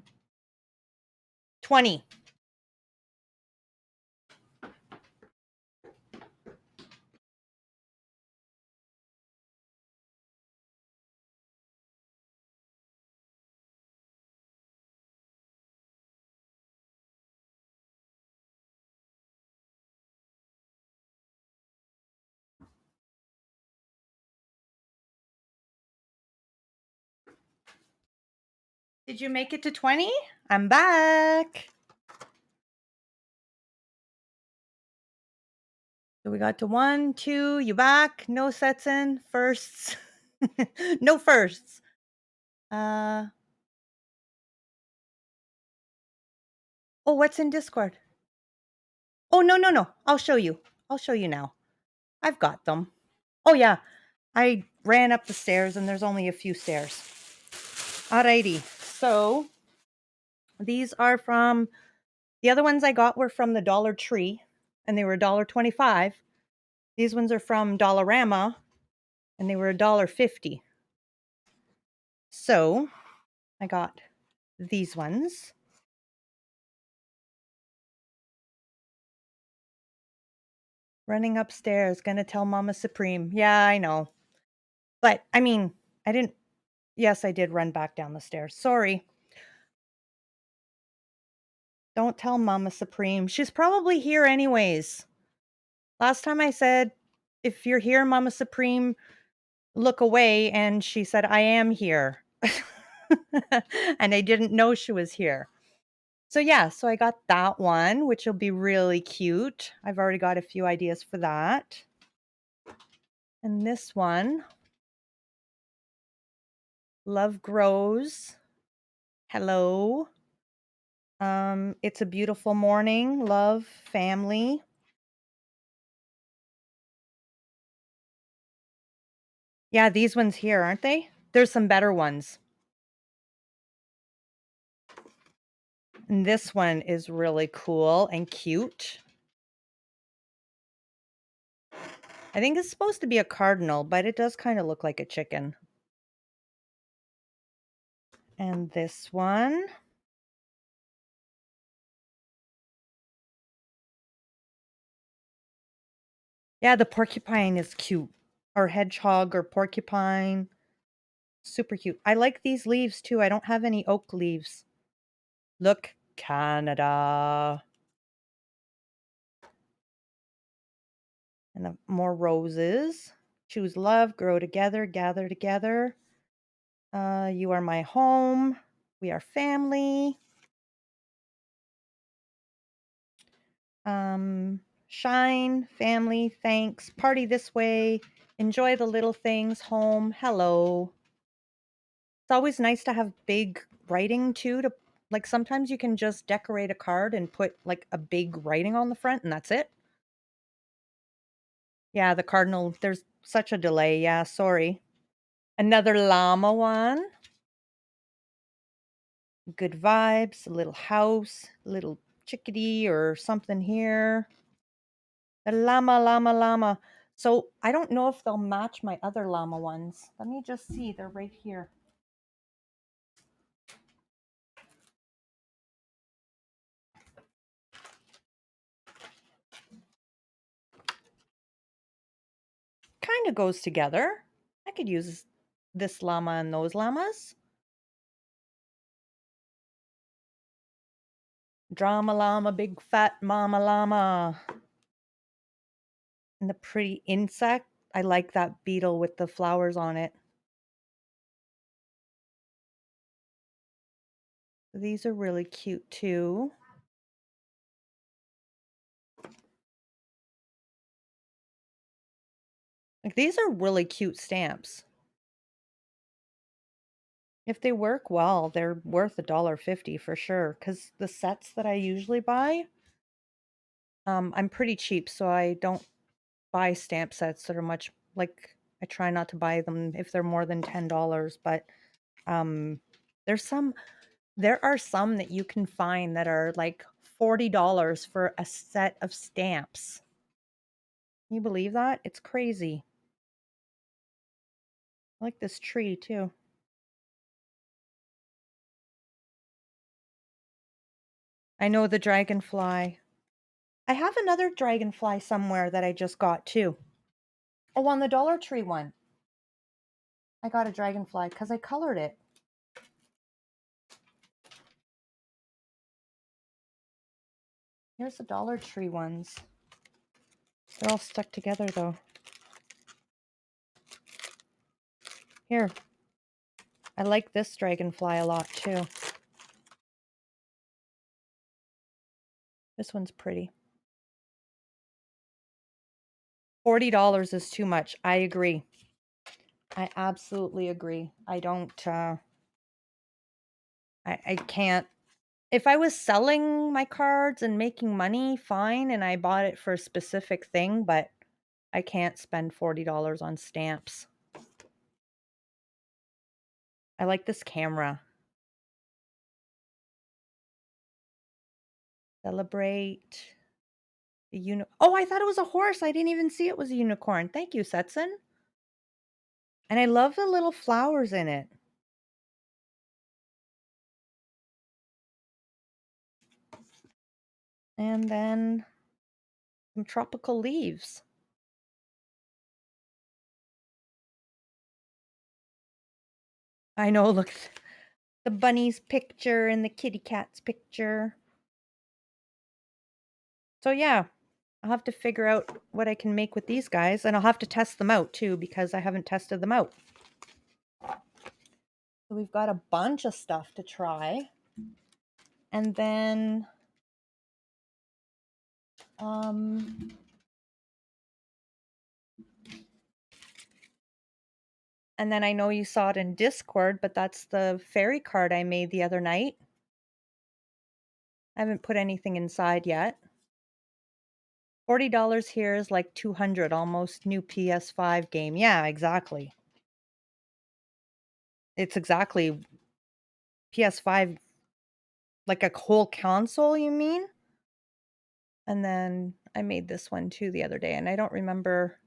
20. Did you make it to 20? I'm back. So we got to 1, 2, you back? No sets in, firsts. No firsts. Oh, what's in Discord? Oh, no. I'll show you. I'll show you now. I've got them. Oh, yeah. I ran up the stairs and there's only a few stairs. Alrighty. So these are from, the other ones I got were from the Dollar Tree and they were $1.25. These ones are from Dollarama and they were $1.50. So I got these ones. Running upstairs, gonna tell Mama Supreme. Yeah, I know. But I mean, I didn't. Yes, I did run back down the stairs. Sorry. Don't tell Mama Supreme. She's probably here anyways. Last time I said, if you're here, Mama Supreme, look away. And she said, I am here. And I didn't know she was here. So yeah, so I got that one, which will be really cute. I've already got a few ideas for that. And this one, Love Grows. Hello. It's a beautiful morning, love, family. Yeah, these ones here, aren't they? There's some better ones. And this one is really cool and cute. I think it's supposed to be a cardinal, but it does kind of look like a chicken. And this one. Yeah, the porcupine is cute. Or hedgehog or porcupine. Super cute. I like these leaves too. I don't have any oak leaves. Look, Canada. And more roses. Choose love, grow together, gather together. You are my home. We are family. Shine, family, thanks. Party this way. Enjoy the little things. Home. Hello. It's always nice to have big writing too. To like sometimes you can just decorate a card and put like a big writing on the front, and that's it. Yeah, the cardinal. There's such a delay. Yeah, sorry. Another llama one. Good vibes, a little house, a little chickadee or something here. The llama, llama, llama. So I don't know if they'll match my other llama ones. Let me just see. They're right here. Kind of goes together. I could use this llama and those llamas. Drama llama, big fat mama llama. And the pretty insect. I like that beetle with the flowers on it. These are really cute too. Like these are really cute stamps. If they work well, they're worth $1.50 for sure. Because the sets that I usually buy, I'm pretty cheap, so I don't buy stamp sets that are much like I try not to buy them if they're more than $10. But um, there's some, there are some that you can find that are like $40 for a set of stamps. Can you believe that? It's crazy. I like this tree too. I know the dragonfly. I have another dragonfly somewhere that I just got too. Oh, on the Dollar Tree one. I got a dragonfly because I colored it. Here's the Dollar Tree ones. They're all stuck together though. Here. I like this dragonfly a lot too. This one's pretty. $40 is too much. I agree. I absolutely agree. I don't, I can't. If I was selling my cards and making money, fine, and I bought it for a specific thing, but I can't spend $40 on stamps. I like this camera. Celebrate. Oh, I thought it was a horse. I didn't even see it was a unicorn. Thank you, Setson. And I love the little flowers in it. And then some tropical leaves. I know, look, the bunny's picture and the kitty cat's picture. So yeah, I'll have to figure out what I can make with these guys, and I'll have to test them out too because I haven't tested them out. So we've got a bunch of stuff to try. And then and then I know you saw it in Discord, but that's the fairy card I made the other night. I haven't put anything inside yet. $40 here is like $200, almost new PS5 game. Yeah, exactly. It's exactly PS5, like a whole console, you mean? And then I made this one too the other day, and I don't remember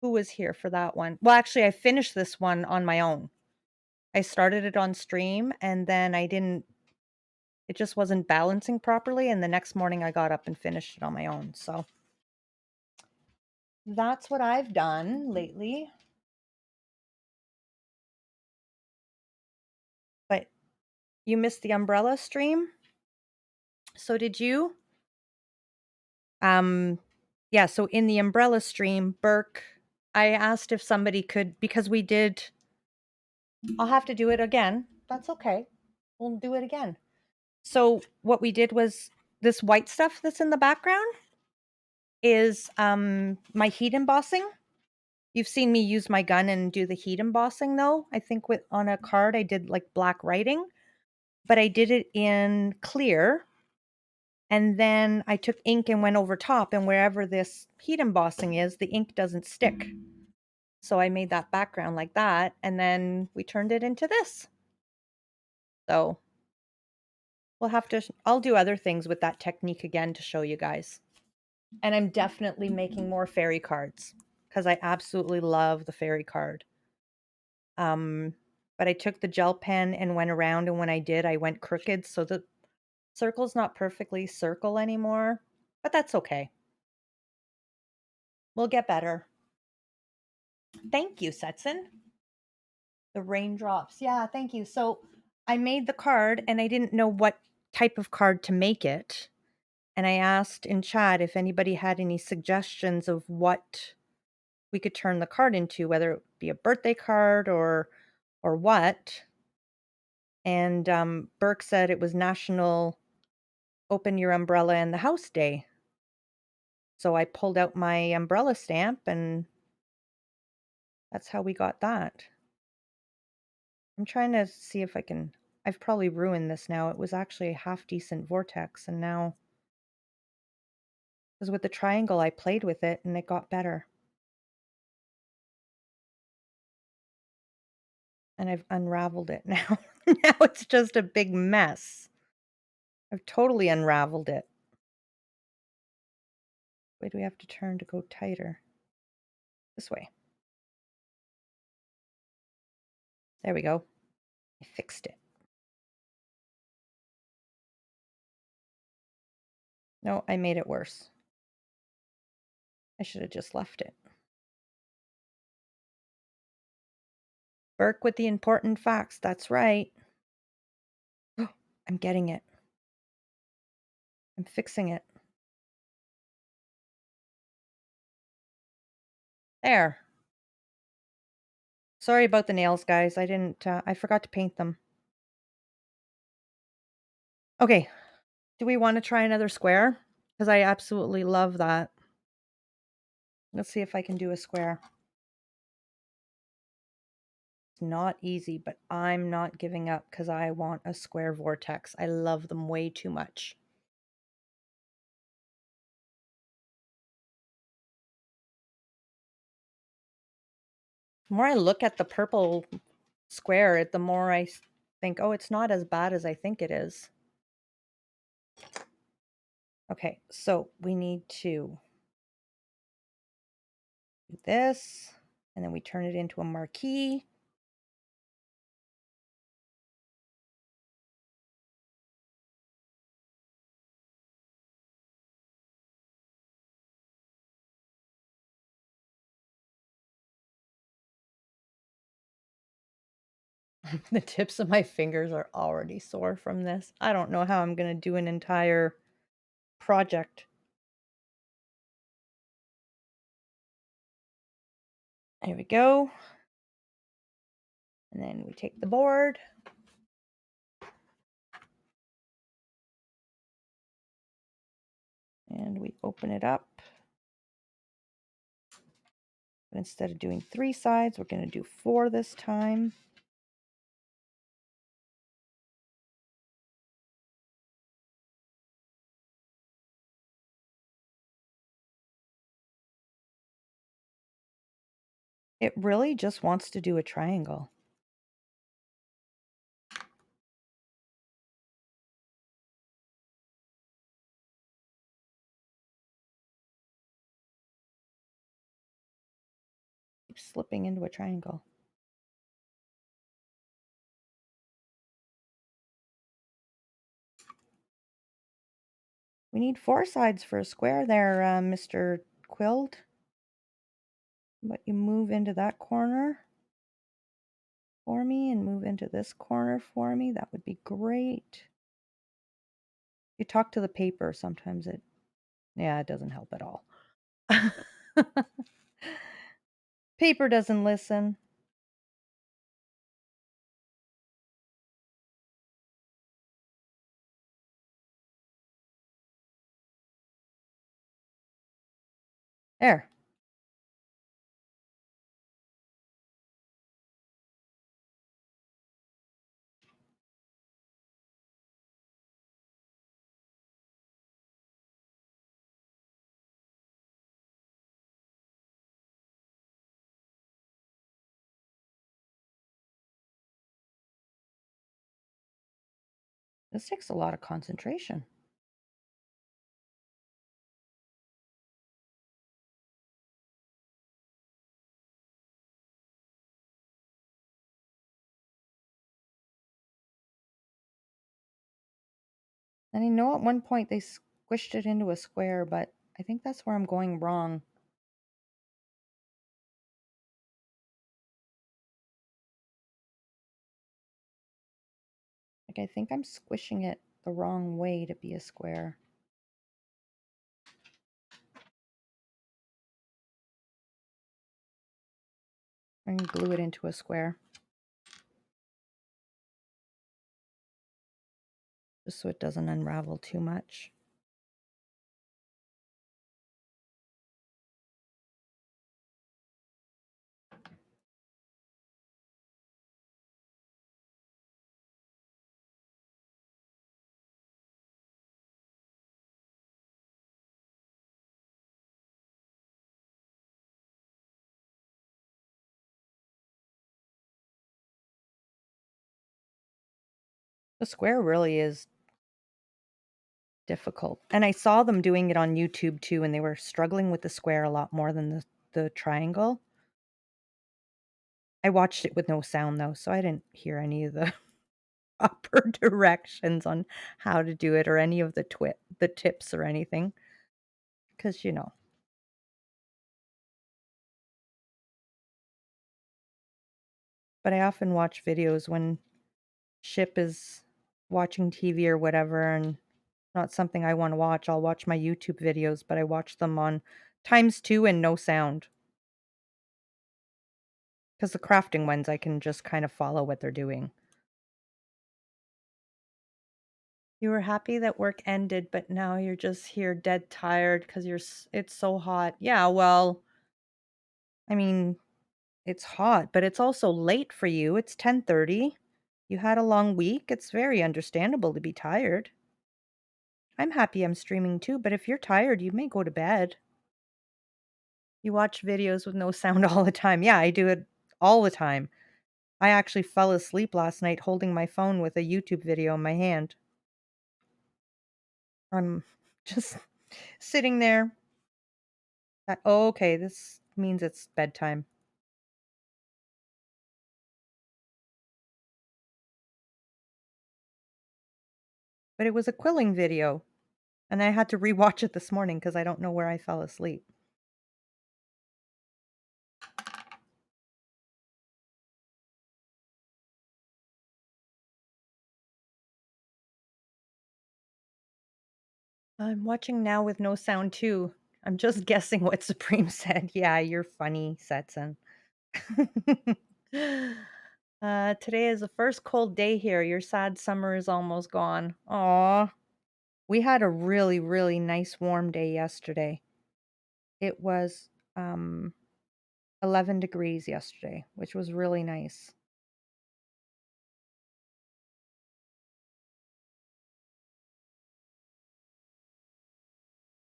who was here for that one. Well, actually, I finished this one on my own. I started it on stream, and then it just wasn't balancing properly, and the next morning I got up and finished it on my own. So that's what I've done lately. But you missed the umbrella stream? So did you? Yeah, so in the umbrella stream, Burke, I asked if somebody could, because I'll have to do it again. That's okay. We'll do it again. So what we did was this white stuff that's in the background is my heat embossing. You've seen me use my gun and do the heat embossing though. I think on a card I did like black writing, but I did it in clear. And then I took ink and went over top, and wherever this heat embossing is, the ink doesn't stick. So I made that background like that, and then we turned it into this. So I'll do other things with that technique again to show you guys. And I'm definitely making more fairy cards because I absolutely love the fairy card. But I took the gel pen and went around, and when I did, I went crooked, so the circle's not perfectly circle anymore, but that's okay. We'll get better. Thank you, Setson. The raindrops. Yeah, thank you. So I made the card and I didn't know what type of card to make it. And I asked in chat if anybody had any suggestions of what we could turn the card into, whether it be a birthday card or what. And Burke said it was National Open Your Umbrella in the House Day. So I pulled out my umbrella stamp, and that's how we got that. I'm trying to see if I've probably ruined this now. It was actually a half decent vortex, and now, because with the triangle, I played with it and it got better. And I've unraveled it now. Now it's just a big mess. I've totally unraveled it. Where do we have to turn to go tighter? This way. There we go. I fixed it. No, I made it worse. I should have just left it. Burke with the important facts. That's right. Oh, I'm getting it. I'm fixing it. There. Sorry about the nails, guys. I forgot to paint them. Okay. Do we want to try another square? Because I absolutely love that. Let's see if I can do a square. It's not easy, but I'm not giving up because I want a square vortex. I love them way too much. The more I look at the purple square, the more I think, oh, it's not as bad as I think it is. Okay, so we need to do this, and then we turn it into a marquee. The tips of my fingers are already sore from this. I don't know how I'm gonna do an entire project. There we go. And then we take the board. And we open it up. But instead of doing 3 sides, we're going to do 4 this time. It really just wants to do a triangle. Keep slipping into a triangle. We need 4 sides for a square there, Mr. Quilt. But you move into that corner for me and move into this corner for me. That would be great. You talk to the paper, sometimes it doesn't help at all. Paper doesn't listen. There. This takes a lot of concentration. And I know at one point they squished it into a square, but I think that's where I'm going wrong. Like, I think I'm squishing it the wrong way to be a square. And glue it into a square. Just so it doesn't unravel too much. The square really is difficult. And I saw them doing it on YouTube too, and they were struggling with the square a lot more than the triangle. I watched it with no sound though, so I didn't hear any of the proper directions on how to do it or any of the tips or anything. Because, you know. But I often watch videos when Ship is watching TV or whatever and not something I want to watch. I'll watch my YouTube videos, but I watch them on ×2 and no sound. Because the crafting ones, I can just kind of follow what they're doing. You were happy that work ended, but now you're just here dead tired because it's so hot. Yeah, well, I mean, it's hot, but it's also late for you. It's 10:30. You had a long week. It's very understandable to be tired. I'm happy I'm streaming too, but if you're tired, you may go to bed. You watch videos with no sound all the time. Yeah, I do it all the time. I actually fell asleep last night holding my phone with a YouTube video in my hand. I'm just sitting there. Oh, okay, this means it's bedtime. But it was a quilling video, and I had to rewatch it this morning because I don't know where I fell asleep. I'm watching now with no sound too. I'm just guessing what Supreme said. Yeah, you're funny, Setson. Today is the first cold day here. Your sad summer is almost gone. Aw. We had a really, really nice warm day yesterday. It was 11 degrees yesterday, which was really nice.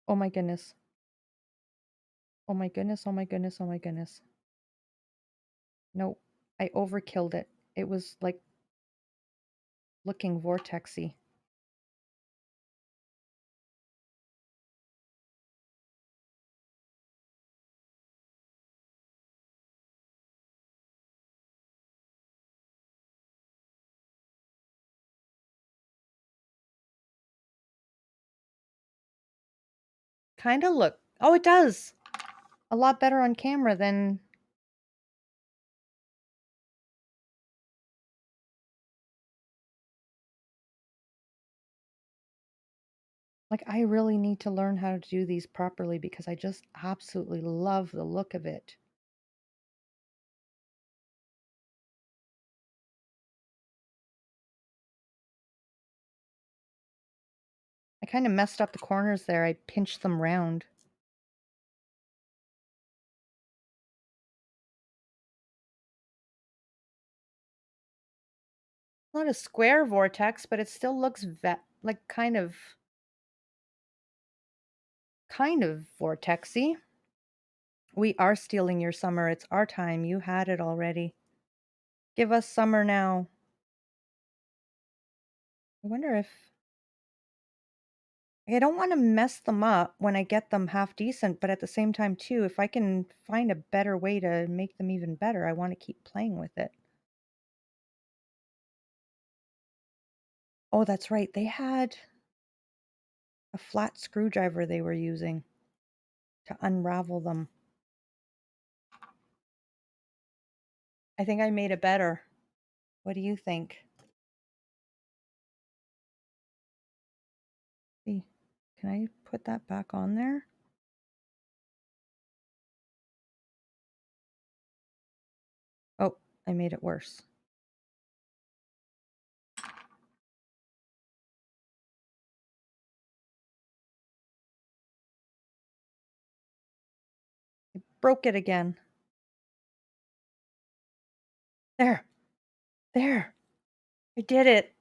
Oh my goodness. Oh my goodness, oh my goodness, oh my goodness. No, I overkilled it. It was like looking vortexy. Kind of look. Oh, it does. A lot better on camera than like I really need to learn how to do these properly because I just absolutely love the look of it. I kind of messed up the corners there. I pinched them round. Not a square vortex, but it still looks like kind of vortexy. We are stealing your summer. It's our time. You had it already. Give us summer now. I wonder if I don't want to mess them up when I get them half decent, but at the same time too, if I can find a better way to make them even better, I want to keep playing with it. Oh, that's right. They had a flat screwdriver they were using to unravel them. I think I made it better. What do you think? See, can I put that back on there? Oh, I made it worse. I broke it again. There, there, I did it.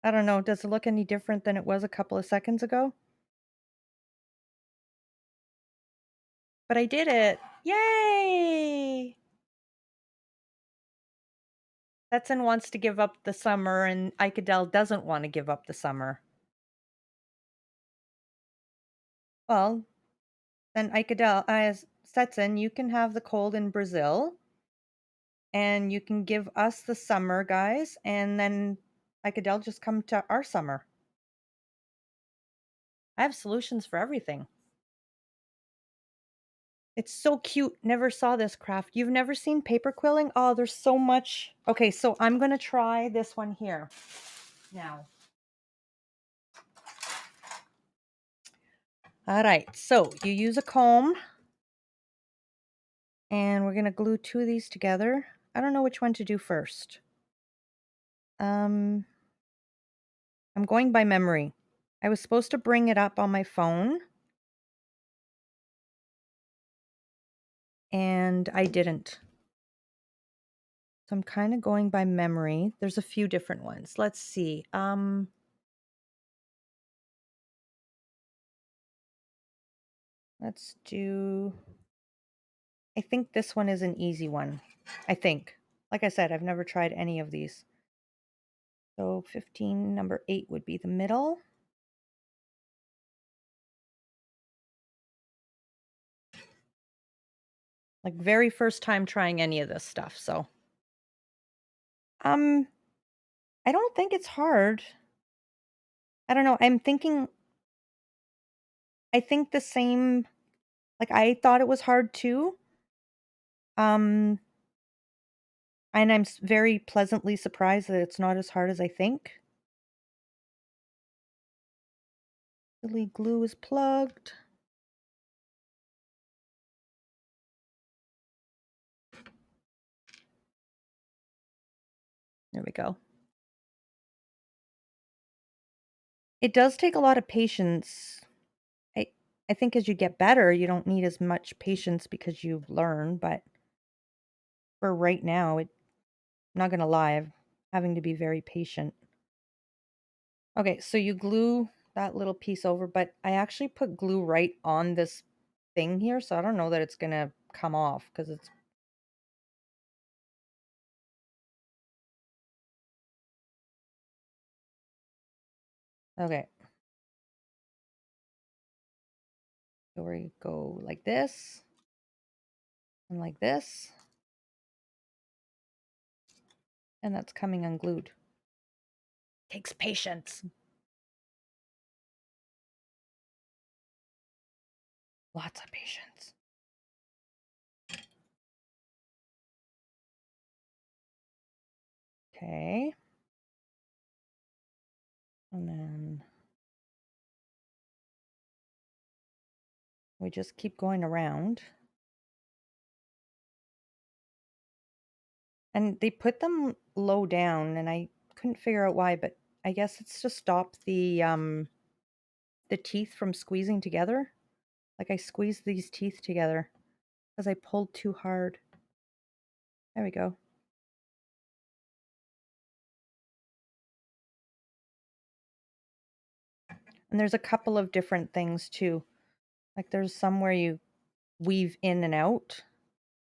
I don't know. Does it look any different than it was a couple of seconds ago? But I did it. Yay! Stetson wants to give up the summer, and Icadel doesn't want to give up the summer. Well, then Icadel, as Stetson, you can have the cold in Brazil, and you can give us the summer, guys, and then Icadel just come to our summer. I have solutions for everything. It's so cute. Never saw this craft. You've never seen paper quilling? Oh, there's so much. Okay, so I'm going to try this one here now. All right, so you use a comb, and we're going to glue two of these together. I don't know which one to do first. I'm going by memory. I was supposed to bring it up on my phone, and I didn't. So I'm kind of going by memory. There's a few different ones. Let's see. Let's do, I think this one is an easy one. I think. Like I said, I've never tried any of these. So 15, number 8 would be the middle. Like very first time trying any of this stuff, so. I don't think it's hard. I don't know. I think the same, like I thought it was hard too. And I'm very pleasantly surprised that it's not as hard as I think. Silly glue is plugged. There we go. It does take a lot of patience. I I think as you get better, you don't need as much patience because you've learned, but for right now, I'm not gonna lie, I'm having to be very patient. Okay, so you glue that little piece over, but I actually put glue right on this thing here, so I don't know that it's gonna come off because it's okay. So we go like this and like this, and that's coming unglued. Takes patience. Lots of patience. Okay. And then we just keep going around. And they put them low down, and I couldn't figure out why, but I guess it's to stop the teeth from squeezing together. Like I squeezed these teeth together because I pulled too hard. There we go. And there's a couple of different things too. Like there's some where you weave in and out,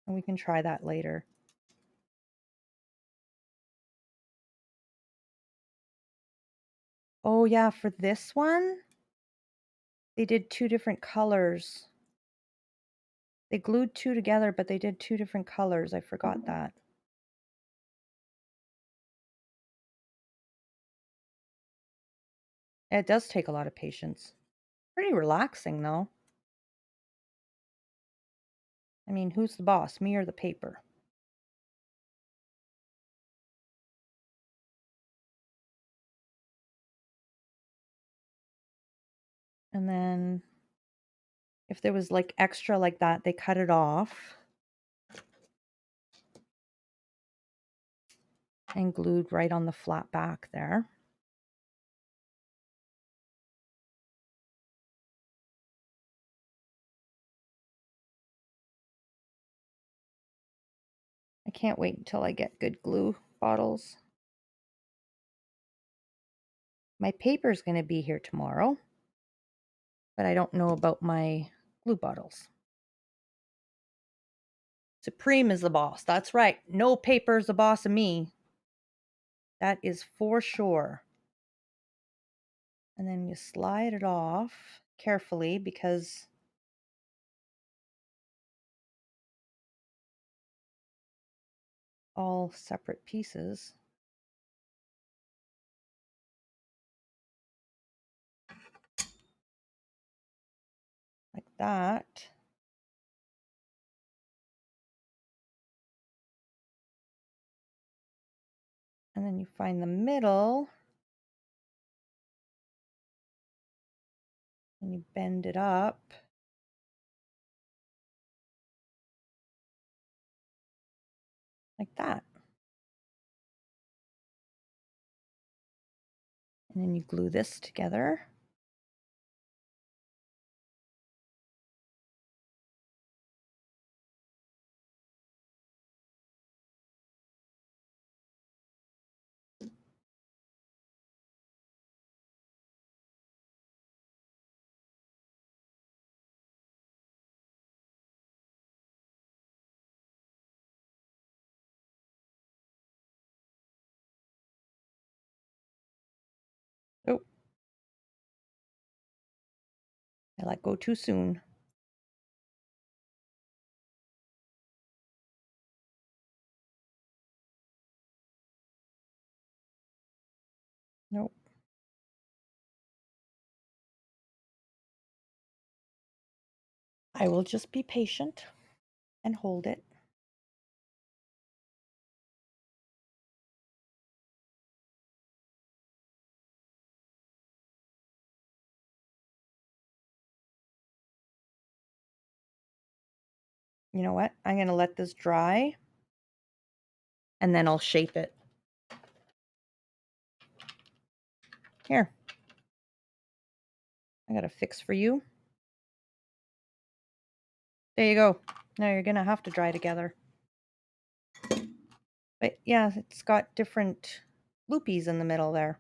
and we can try that later. Oh yeah, for this one, they did two different colors. They glued two together, but they did two different colors. I forgot that. It does take a lot of patience. Pretty relaxing though. I mean, who's the boss, me or the paper? And then if there was like extra like that, they cut it off and glued right on the flat back there. I can't wait until I get good glue bottles. My paper's going to be here tomorrow, but I don't know about my glue bottles. Supreme is the boss. That's right. No paper is the boss of me. That is for sure. And then you slide it off carefully because all separate pieces. Like that. And then you find the middle and you bend it up. Like that. And then you glue this together. Oh, I let go too soon. Nope. I will just be patient and hold it. You know what? I'm going to let this dry and then I'll shape it. Here. I got a fix for you. There you go. Now you're going to have to dry together. But yeah, it's got different loopies in the middle there.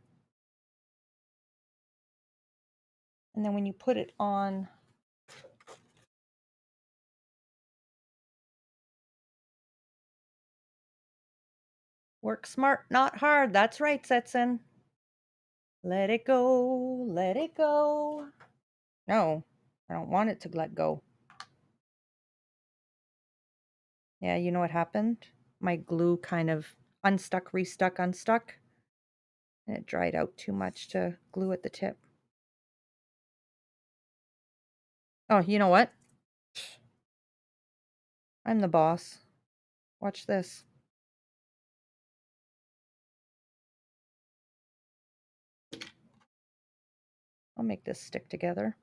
And then when you put it on, work smart, not hard. That's right, Setson. Let it go, let it go. No, I don't want it to let go. Yeah, you know what happened? My glue kind of unstuck, restuck, unstuck. And it dried out too much to glue at the tip. Oh, you know what? I'm the boss. Watch this. I'll make this stick together.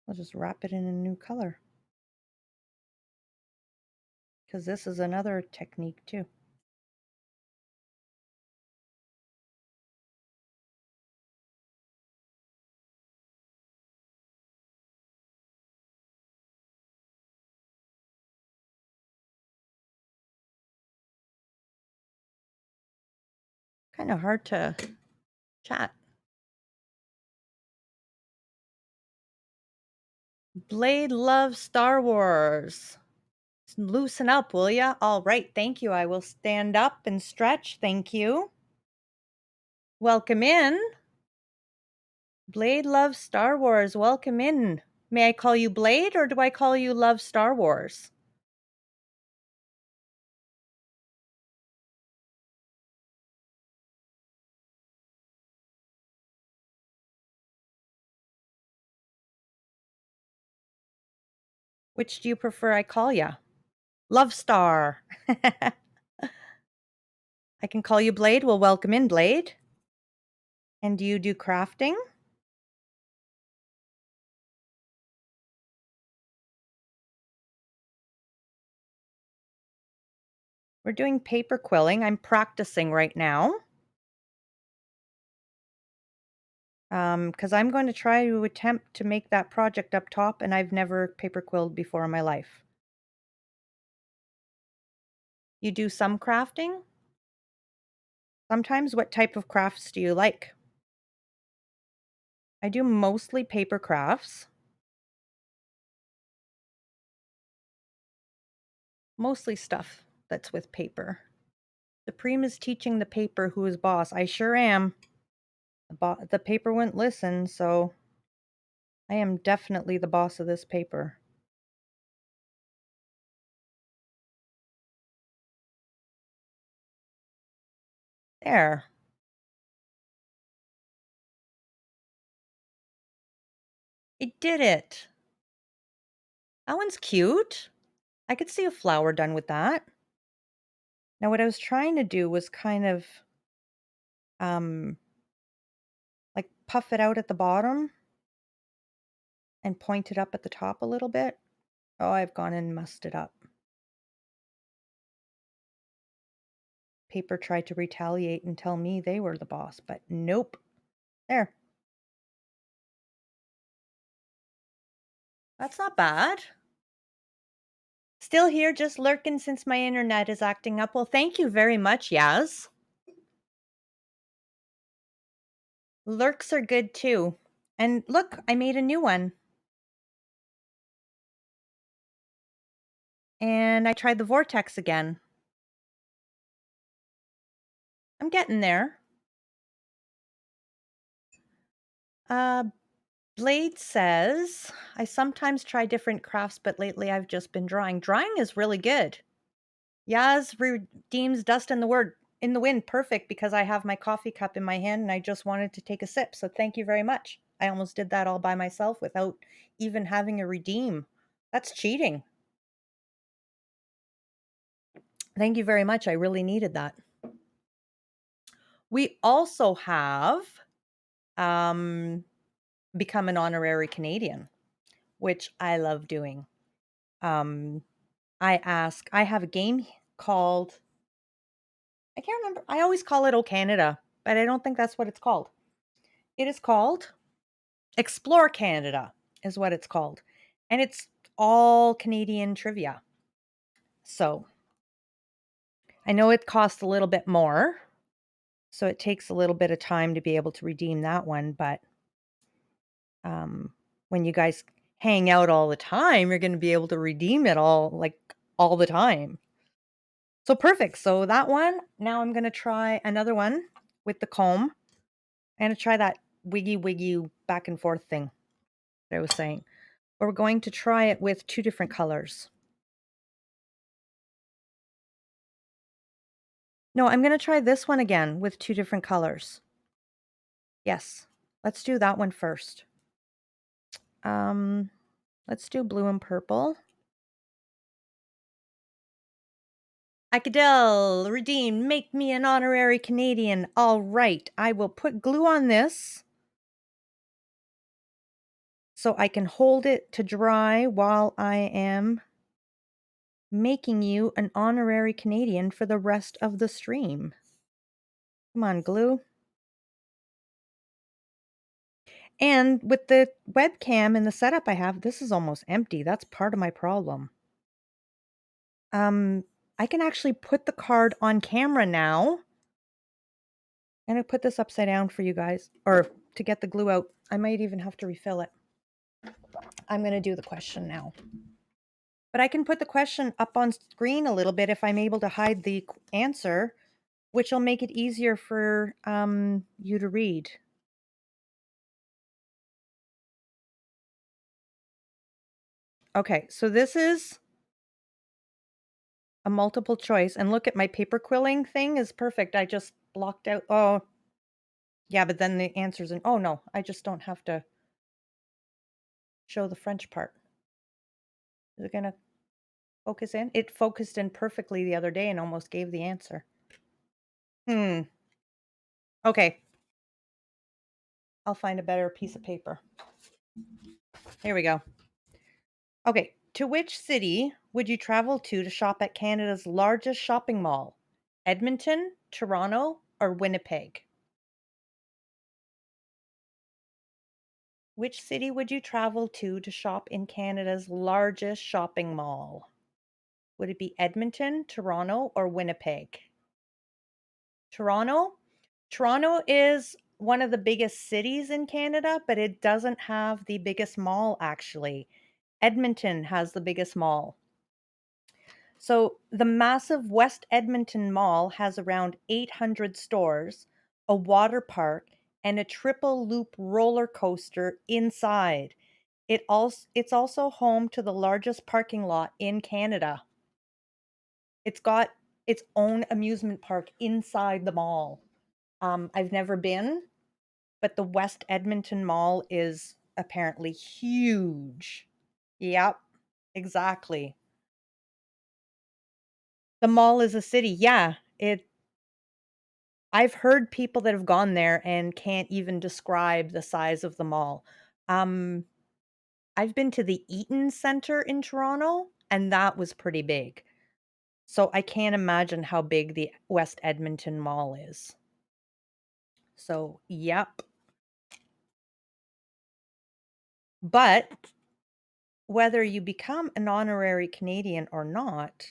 I'll just wrap it in a new color. Because this is another technique too. Kind of hard to chat. Blade loves Star Wars. Loosen up, will ya? All right, thank you. I will stand up and stretch. Thank you. Welcome in. Blade loves Star Wars. Welcome in. May I call you Blade or do I call you Love Star Wars? Which do you prefer I call ya? Love Star. I can call you Blade. Well, welcome in, Blade. And do you do crafting? We're doing paper quilling. I'm practicing right now. Because I'm going to try to attempt to make that project up top, and I've never paper quilled before in my life. You do some crafting? Sometimes. What type of crafts do you like? I do mostly paper crafts. Mostly stuff that's with paper. Supreme is teaching the paper who is boss. I sure am. The paper wouldn't listen, so I am definitely the boss of this paper. There. I did it. That one's cute. I could see a flower done with that. Now what I was trying to do was kind of um like puff it out at the bottom and point it up at the top a little bit. Oh, I've gone and mussed it up. Paper tried to retaliate and tell me they were the boss, but nope. There. That's not bad. Still here, just lurking since my internet is acting up. Well, thank you very much, Yaz. Lurks are good too. And look, I made a new one. And I tried the vortex again. I'm getting there. Blade says, I sometimes try different crafts, but lately I've just been drawing. Drawing is really good. Yaz redeems dust in the wind. Perfect, because I have my coffee cup in my hand and I just wanted to take a sip. So thank you very much. I almost did that all by myself without even having a redeem. That's cheating. Thank you very much. I really needed that. We also have um, become an honorary Canadian, which I love doing. Um, I have a game called, I can't remember. I always call it O Canada, but I don't think that's what it's called. It is called Explore Canada, is what it's called. And it's all Canadian trivia. So I know it costs a little bit more. So it takes a little bit of time to be able to redeem that one. But when you guys hang out all the time, you're going to be able to redeem it all the time. So perfect. So that one, now I'm going to try another one with the comb. I'm going to try that wiggy back and forth thing that I was saying. But we're going to try it with 2 different colors. No, I'm going to try this one again with 2 different colors. Yes. Let's do that one first. Let's do blue and purple. Icadell, redeem, make me an honorary Canadian. All right, I will put glue on this so I can hold it to dry while I am making you an honorary Canadian for the rest of the stream. Come on, glue. And with the webcam and the setup I have, this is almost empty. That's part of my problem. I can actually put the card on camera now. I'm going to put this upside down for you guys, or to get the glue out. I might even have to refill it. I'm going to do the question now. But I can put the question up on screen a little bit if I'm able to hide the answer, which will make it easier for you to read. Okay, so this is a multiple choice. And look at my paper quilling thing is perfect. I just blocked out. Oh, yeah, but then the answer's in. Oh, no, I just don't have to show the French part. Is it going to focus in? It focused in perfectly the other day and almost gave the answer. Okay. I'll find a better piece of paper. Here we go. Okay. To which city would you travel to shop at Canada's largest shopping mall? Edmonton, Toronto, or Winnipeg? Which city would you travel to shop in Canada's largest shopping mall? Would it be Edmonton, Toronto, or Winnipeg? Toronto? Toronto is one of the biggest cities in Canada, but it doesn't have the biggest mall, actually. Edmonton has the biggest mall. So the massive West Edmonton Mall has around 800 stores, a water park, and a triple loop roller coaster inside. It's also home to the largest parking lot in Canada. It's got its own amusement park inside the mall. I've never been, but the West Edmonton Mall is apparently huge. Yep, exactly. The mall is a city. Yeah, I've heard people that have gone there and can't even describe the size of the mall. Um, I've been to the Eaton Centre in Toronto, and that was pretty big. So I can't imagine how big the West Edmonton Mall is. So, yep. But whether you become an honorary Canadian or not,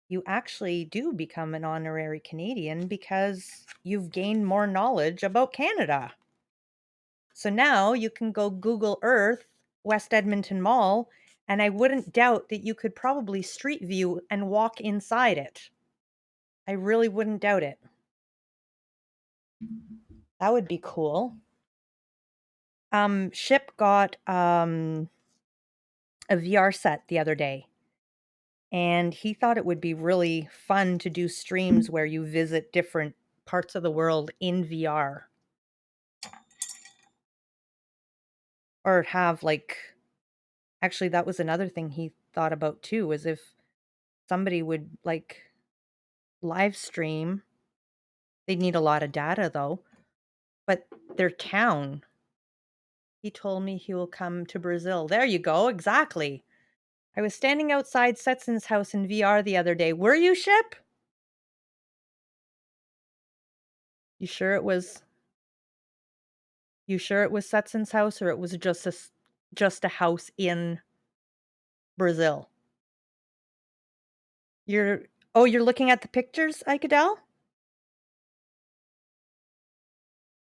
you actually do become an honorary Canadian because you've gained more knowledge about Canada. So now you can go Google Earth West Edmonton Mall, and I wouldn't doubt that you could probably street view and walk inside it. I really wouldn't doubt it. That would be cool. Ship got a VR set the other day, and he thought it would be really fun to do streams where you visit different parts of the world in VR. Or have actually that was another thing he thought about too, was if somebody would like live stream. They'd need a lot of data though. But their town, he told me he will come to Brazil. There you go, exactly. I was standing outside Setson's house in VR the other day. Were you, Ship? You sure it was Setson's house, or it was just a house in Brazil? You're looking at the pictures, Ikadel?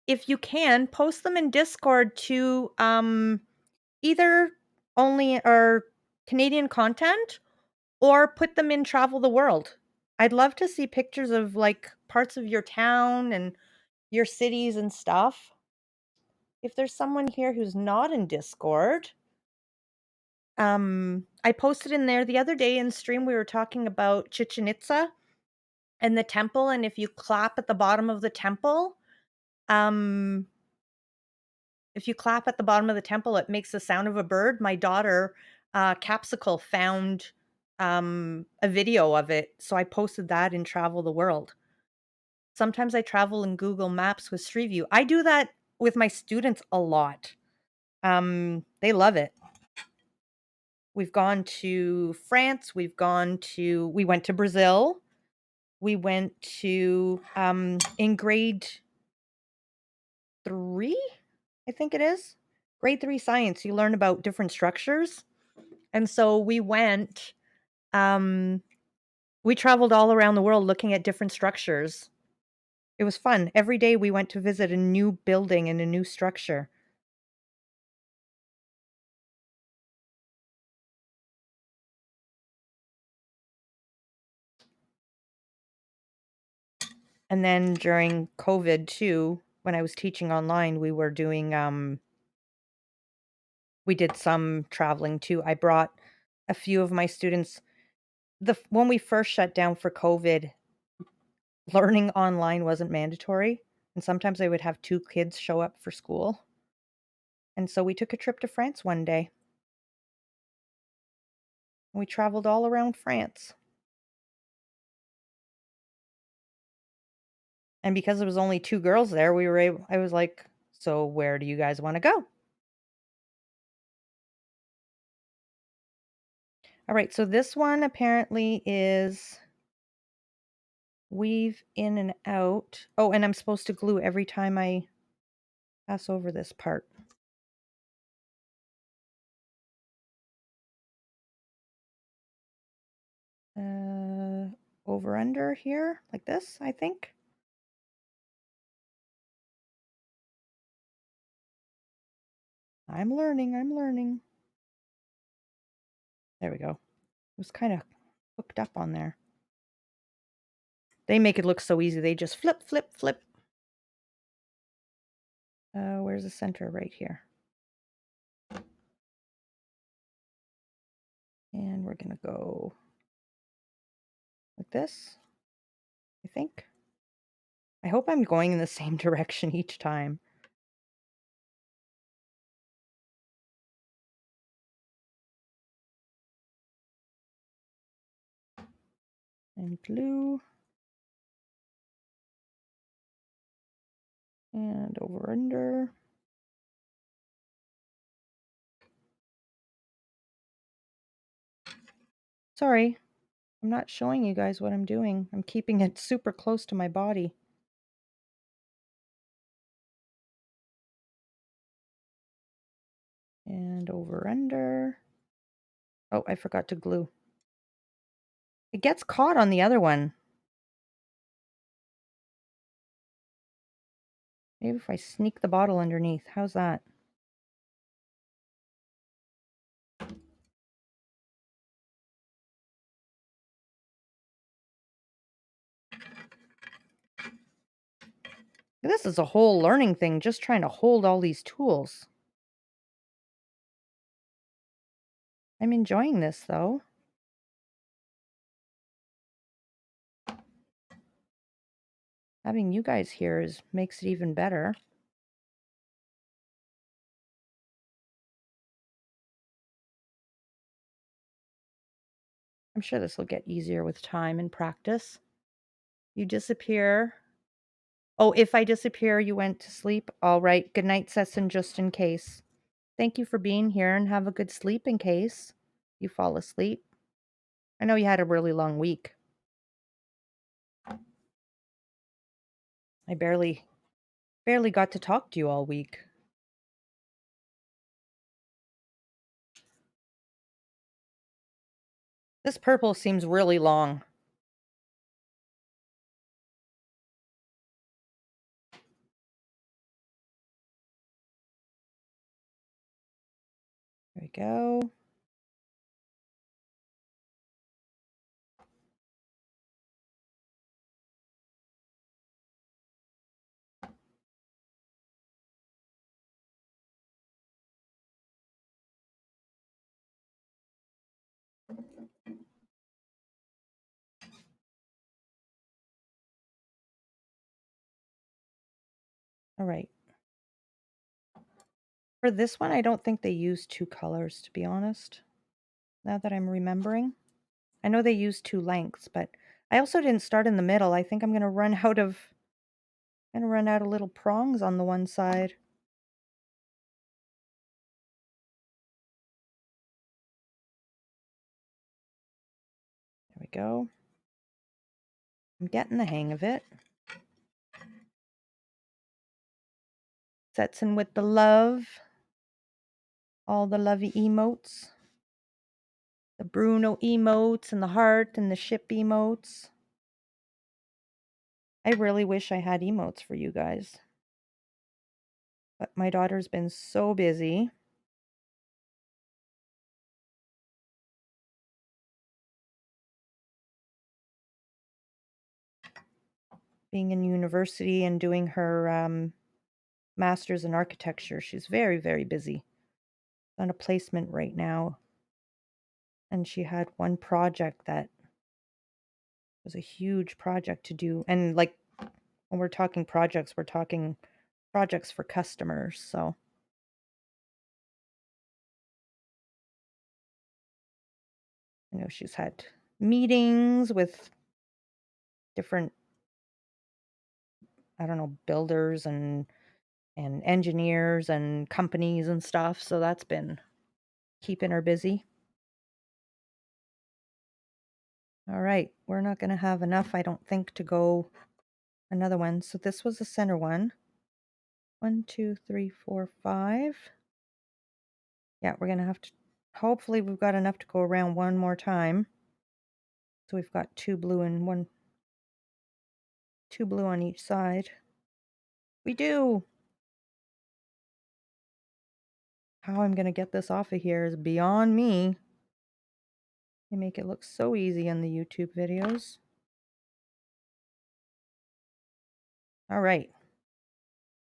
If you can, post them in Discord to either only our Canadian content or put them in Travel the World. I'd love to see pictures of like parts of your town and your cities and stuff. If there's someone here who's not in Discord, I posted in there the other day in stream. We were talking about Chichen Itza and the temple, and if you clap at the bottom of the temple, um, it makes the sound of a bird. My daughter, Capsicle, found a video of it, so I posted that in Travel the World. Sometimes I travel in Google Maps with Street View. I do that with my students a lot. They love it. We've gone to France. We went to Brazil. We went to, in grade 3, I think it is. Grade 3 science, you learn about different structures. And so um, we traveled all around the world looking at different structures. It was fun. Every day we went to visit a new building and a new structure. And then during COVID too, when I was teaching online, we did some traveling too. I brought a few of my students. When we first shut down for COVID, learning online wasn't mandatory, and sometimes I would have 2 kids show up for school. And so we took a trip to France one day. We traveled all around France. And because there was only 2 girls there, I was like, "So where do you guys wanna go?" Alright, so this one apparently is weave in and out. Oh, and I'm supposed to glue every time I pass over this part. Over under here, like this, I think. I'm learning. There we go. It was kind of hooked up on there. They make it look so easy. They just flip, flip, flip. Where's the center? Right here. And we're gonna go like this, I think. I hope I'm going in the same direction each time. And glue. And over under. Sorry, I'm not showing you guys what I'm doing. I'm keeping it super close to my body. And over under. Oh, I forgot to glue. It gets caught on the other one. Maybe if I sneak the bottle underneath. How's that? This is a whole learning thing, just trying to hold all these tools. I'm enjoying this, though. Having you guys here makes it even better. I'm sure this will get easier with time and practice. You disappear. Oh, if I disappear, you went to sleep? All right. Good night, Sesson, just in case. Thank you for being here and have a good sleep in case you fall asleep. I know you had a really long week. I barely got to talk to you all week. This purple seems really long. There we go. All right. For this one, I don't think they used two colors, to be honest. Now that I'm remembering. I know they used two lengths, but I also didn't start in the middle. I think I'm going to run out of little prongs on the one side. There we go. I'm getting the hang of it. Sets in with the love. All the lovey emotes. The Bruno emotes and the heart and the ship emotes. I really wish I had emotes for you guys. But my daughter's been so busy. Being in university and doing her master's in architecture. She's very, very busy. On a placement right now. And she had one project that was a huge project to do. And like when we're talking projects, we're talking projects for customers. So I know she's had meetings with different, I don't know, builders and engineers and companies and stuff. So that's been keeping her busy. All right, we're not going to have enough, I don't think, to go another one. So this was the center one. 1, 2, 3, 4, 5. Yeah, we're going to have to, hopefully we've got enough to go around one more time. So we've got two blue on each side. We do. How I'm going to get this off of here is beyond me. They make it look so easy in the YouTube videos. All right.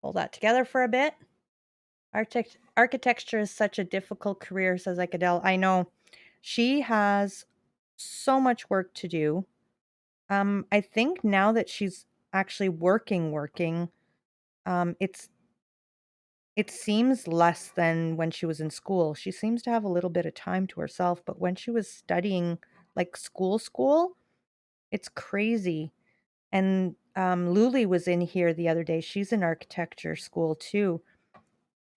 Hold that together for a bit. Architecture is such a difficult career, says Icadel. I know. She has so much work to do. I think now that she's actually working, it seems less than when she was in school. She seems to have a little bit of time to herself, but when she was studying like school, it's crazy. And Luli was in here the other day. She's in architecture school too.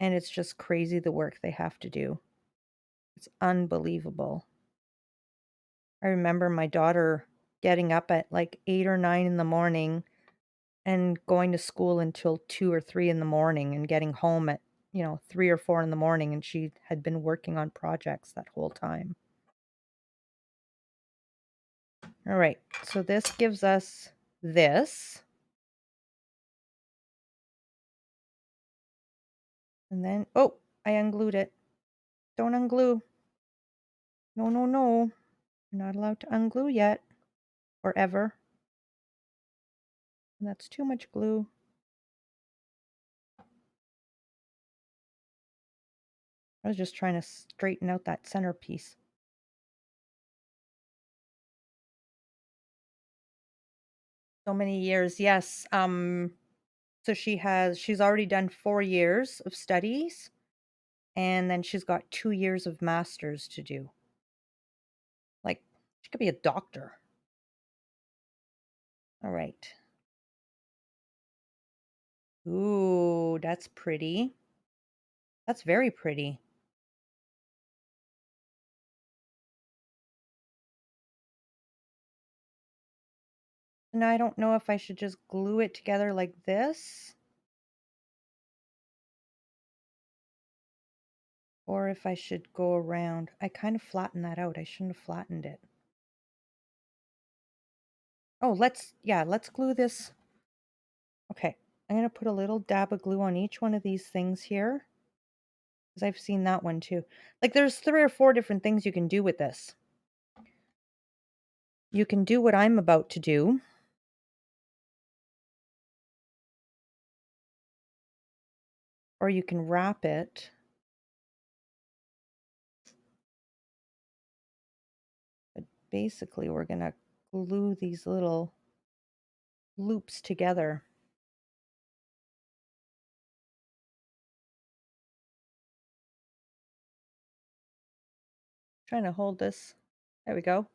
And it's just crazy the work they have to do. It's unbelievable. I remember my daughter getting up at like 8 or 9 in the morning and going to school until 2 or 3 in the morning and getting home at, 3 or 4 in the morning, and she had been working on projects that whole time. All right, so this gives us this. And then, oh, I unglued it. Don't unglue. No, no, no. You're not allowed to unglue yet. Or ever. And that's too much glue. I was just trying to straighten out that centerpiece. So many years, yes. So she's already done 4 years of studies, and then she's got 2 years of masters to do. Like, she could be a doctor. All right. Ooh, that's pretty. That's very pretty. Now I don't know if I should just glue it together like this or if I should go around. I kind of flattened that out. I shouldn't have flattened it. Oh, let's glue this. Okay, I'm going to put a little dab of glue on each one of these things here because I've seen that one too. Like there's 3 or 4 different things you can do with this. You can do what I'm about to do. Or you can wrap it. But basically, we're going to glue these little loops together. Trying to hold this. There we go.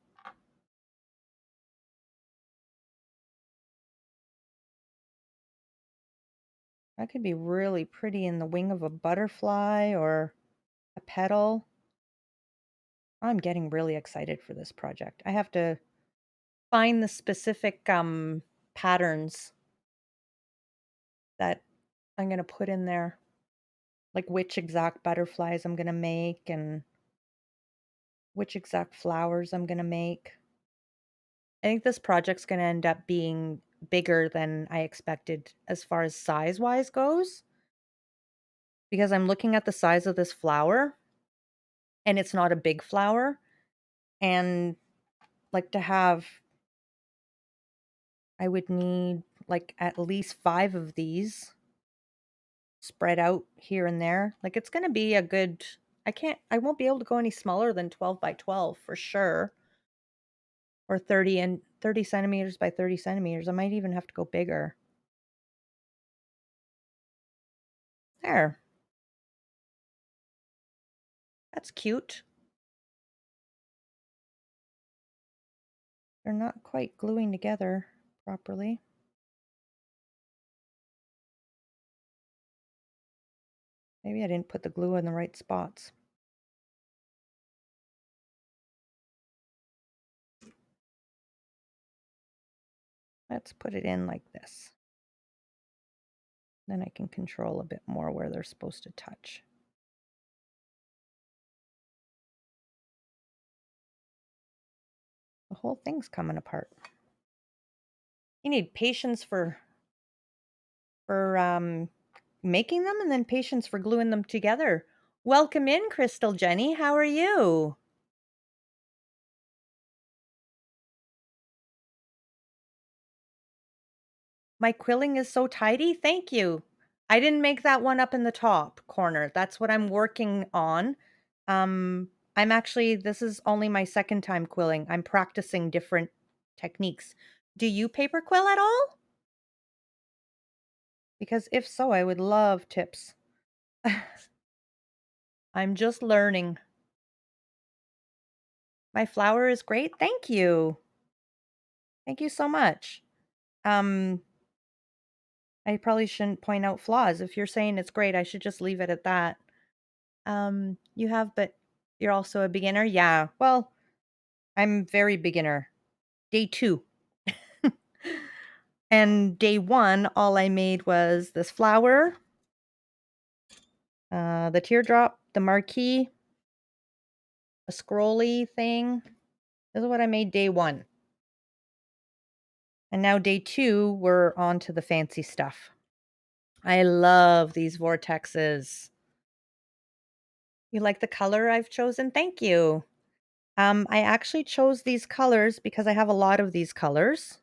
That could be really pretty in the wing of a butterfly or a petal. I'm getting really excited for this project. I have to find the specific patterns that I'm going to put in there. Like which exact butterflies I'm going to make and which exact flowers I'm going to make. I think this project's going to end up being bigger than I expected as far as size-wise goes. Because I'm looking at the size of this flower and it's not a big flower. And like to have, I would need like at least 5 of these spread out here and there. Like it's going to be a good, I won't be able to go any smaller than 12 by 12 for sure. Or 30 centimeters by 30 centimeters. I might even have to go bigger. There. That's cute. They're not quite gluing together properly. Maybe I didn't put the glue in the right spots. Let's put it in like this. Then I can control a bit more where they're supposed to touch. The whole thing's coming apart. You need patience for making them and then patience for gluing them together. Welcome in, Crystal Jenny. How are you? My quilling is so tidy. Thank you. I didn't make that one up in the top corner. That's what I'm working on. I'm actually, this is only my second time quilling. I'm practicing different techniques. Do you paper quill at all? Because if so, I would love tips. I'm just learning. My flower is great. Thank you. Thank you so much. I probably shouldn't point out flaws. If you're saying it's great, I should just leave it at that. You have, but you're also a beginner? Yeah. Well, I'm very beginner. Day 2. And day 1, all I made was this flower, the teardrop, the marquee, a scrolly thing. This is what I made day 1. And now day 2, we're on to the fancy stuff. I love these vortexes. You like the color I've chosen? Thank you. I actually chose these colors because I have a lot of these colors.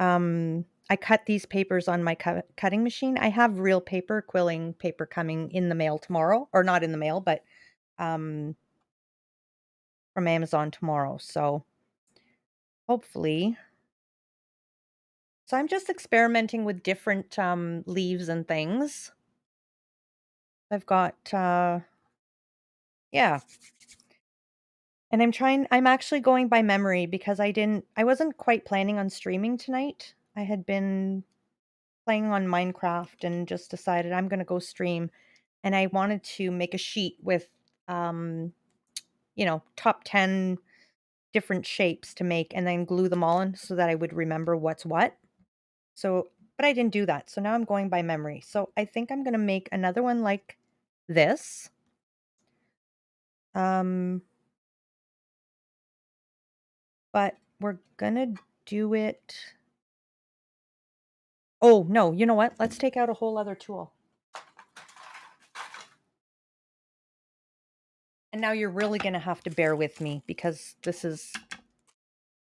I cut these papers on my cutting machine. I have real paper, quilling paper coming in the mail tomorrow, or not in the mail, but from Amazon tomorrow. So hopefully. So I'm just experimenting with different leaves and things. I've got, yeah. And I'm actually going by memory because I wasn't quite planning on streaming tonight. I had been playing on Minecraft and just decided I'm gonna go stream, and I wanted to make a sheet with, um, top 10 different shapes to make and then glue them all in so that I would remember what's what. So, but I didn't do that. So now I'm going by memory. So I think I'm gonna make another one like this. Um, but we're gonna do it. Oh, no, you know what? Let's take out a whole other tool. And now you're really gonna have to bear with me because this is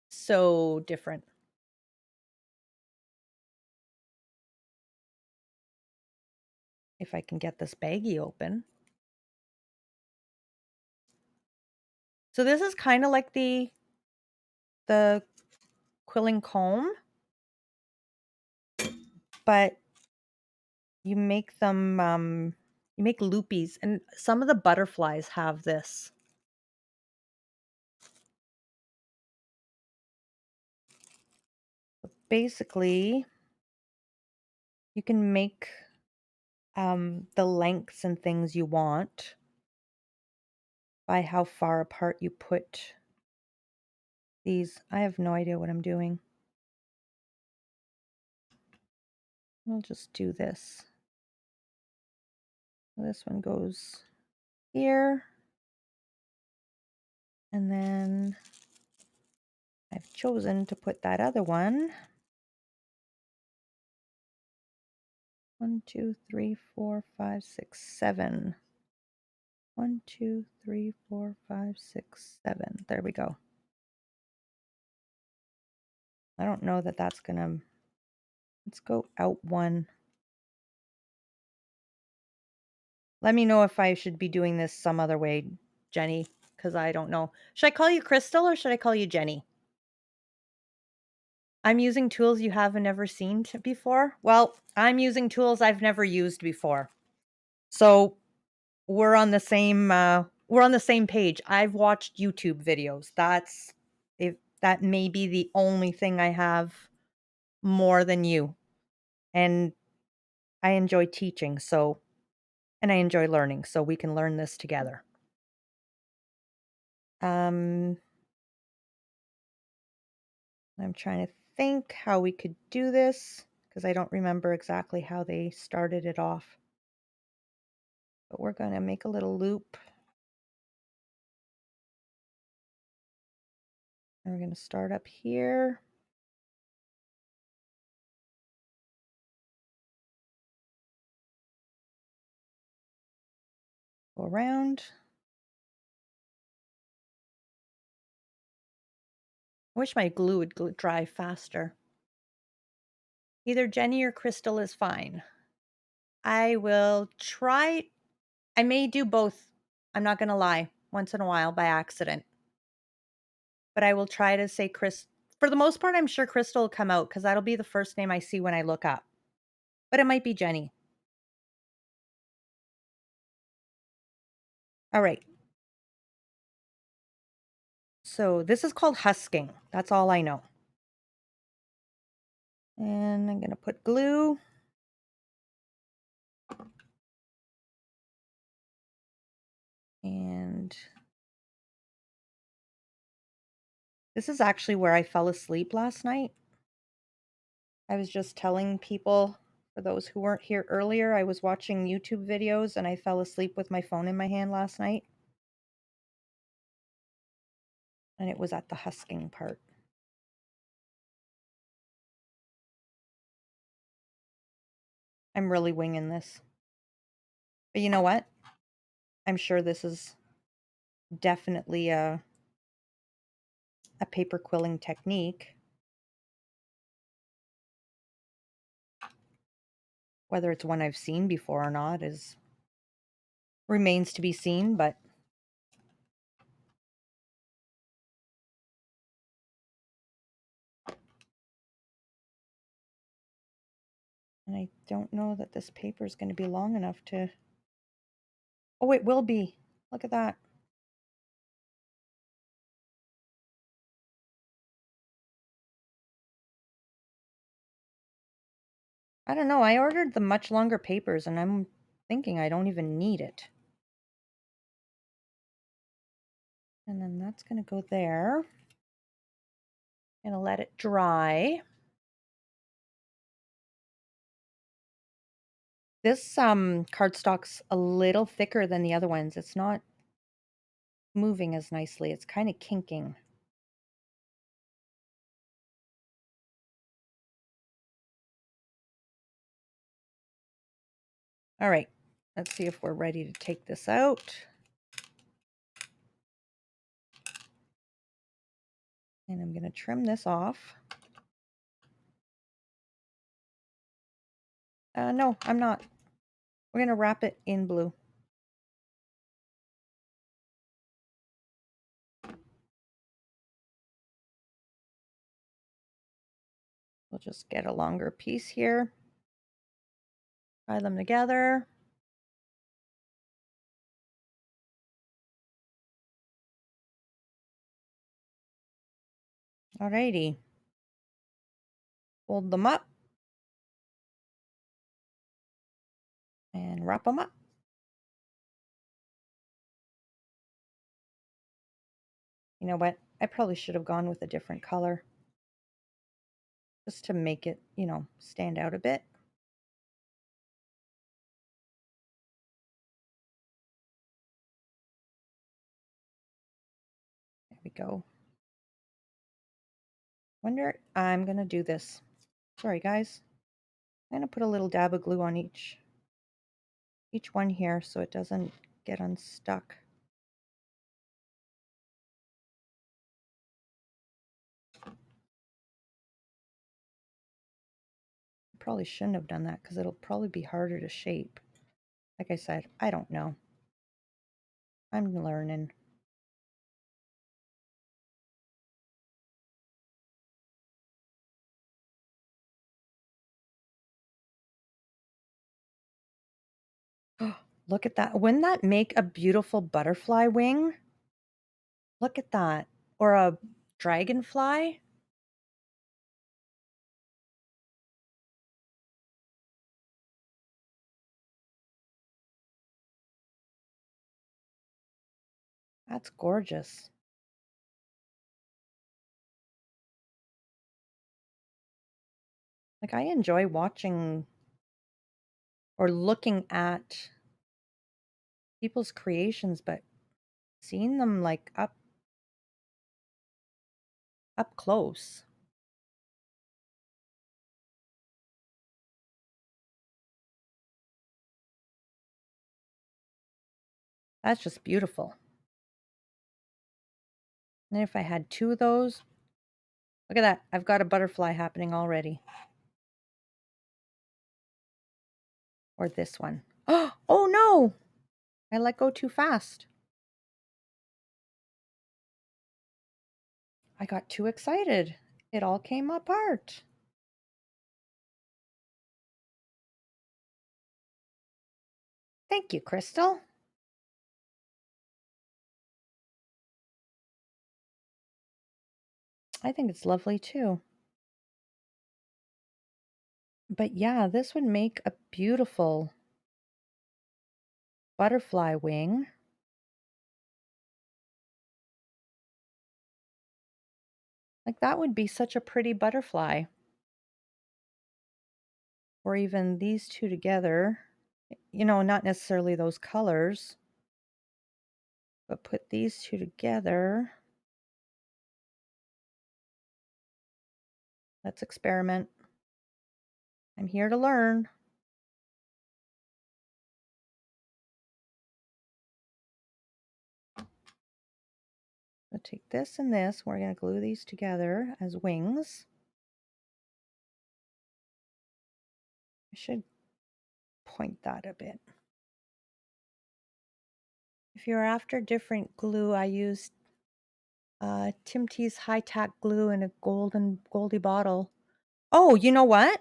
so different. If I can get this baggie open. So this is kind of like the quilling comb, but you make them you make loopies, and some of the butterflies have this. Basically, you can make the lengths and things you want by how far apart you put these. I have no idea what I'm doing. I'll just do this. This one goes here. And then I've chosen to put that other one. 1, 2, 3, 4, 5, 6, 7. 1, 2, 3, 4, 5, 6, 7. There we go. I don't know that that's gonna. Let's go out one. Let me know if I should be doing this some other way, Jenny, because I don't know. Should I call you Crystal or should I call you Jenny? I'm using tools you haven't ever seen before. Well, I'm using tools I've never used before. So we're on the same page. I've watched YouTube videos. That may be the only thing I have more than you. And I enjoy teaching, and I enjoy learning, so we can learn this together. Um I'm trying to think how we could do this because I don't remember exactly how they started it off. But we're going to make a little loop. And we're going to start up here. Go around. I wish my glue would dry faster. Either Jenny or Crystal is fine. I will try. I may do both. I'm not going to lie, once in a while by accident. But I will try to say Chris. For the most part, I'm sure Crystal will come out because that'll be the first name I see when I look up. But it might be Jenny. All right. So this is called husking. That's all I know. And I'm going to put glue. And this is actually where I fell asleep last night. I was just telling people, for those who weren't here earlier, I was watching YouTube videos and I fell asleep with my phone in my hand last night. And it was at the husking part. I'm really winging this. But you know what? I'm sure this is definitely a paper quilling technique. Whether it's one I've seen before or not remains to be seen, but and I don't know that this paper is going to be long enough to. Oh, it will be. Look at that. I don't know. I ordered the much longer papers and I'm thinking I don't even need it. And then that's going to go there. Gonna let it dry. This cardstock's a little thicker than the other ones. It's not moving as nicely. It's kind of kinking. All right, let's see if we're ready to take this out. And I'm going to trim this off. No, I'm not. We're going to wrap it in blue. We'll just get a longer piece here. Tie them together. Alrighty. Fold them up. And wrap them up. You know what? I probably should have gone with a different color. Just to make it, you know, stand out a bit. There we go. Wonder, I'm going to do this. Sorry, guys. I'm going to put a little dab of glue on each one here so it doesn't get unstuck. Probably shouldn't have done that because it'll probably be harder to shape. Like I said, I don't know. I'm learning. Look at that. Wouldn't that make a beautiful butterfly wing? Look at that. Or a dragonfly? That's gorgeous. Like, I enjoy watching or looking at people's creations, but seeing them like up close. That's just beautiful. And if I had two of those, look at that. I've got a butterfly happening already. Or this one. Oh no! I let go too fast. I got too excited. It all came apart. Thank you, Crystal. I think it's lovely too. But yeah, this would make a beautiful butterfly wing. Like, that would be such a pretty butterfly. Or even these two together. You know, not necessarily those colors, but put these two together. Let's experiment. I'm here to learn. I'll take this and this. We're going to glue these together as wings. I should point that a bit. If you're after different glue, I used Timty's high tack glue in a goldy bottle. Oh, you know what?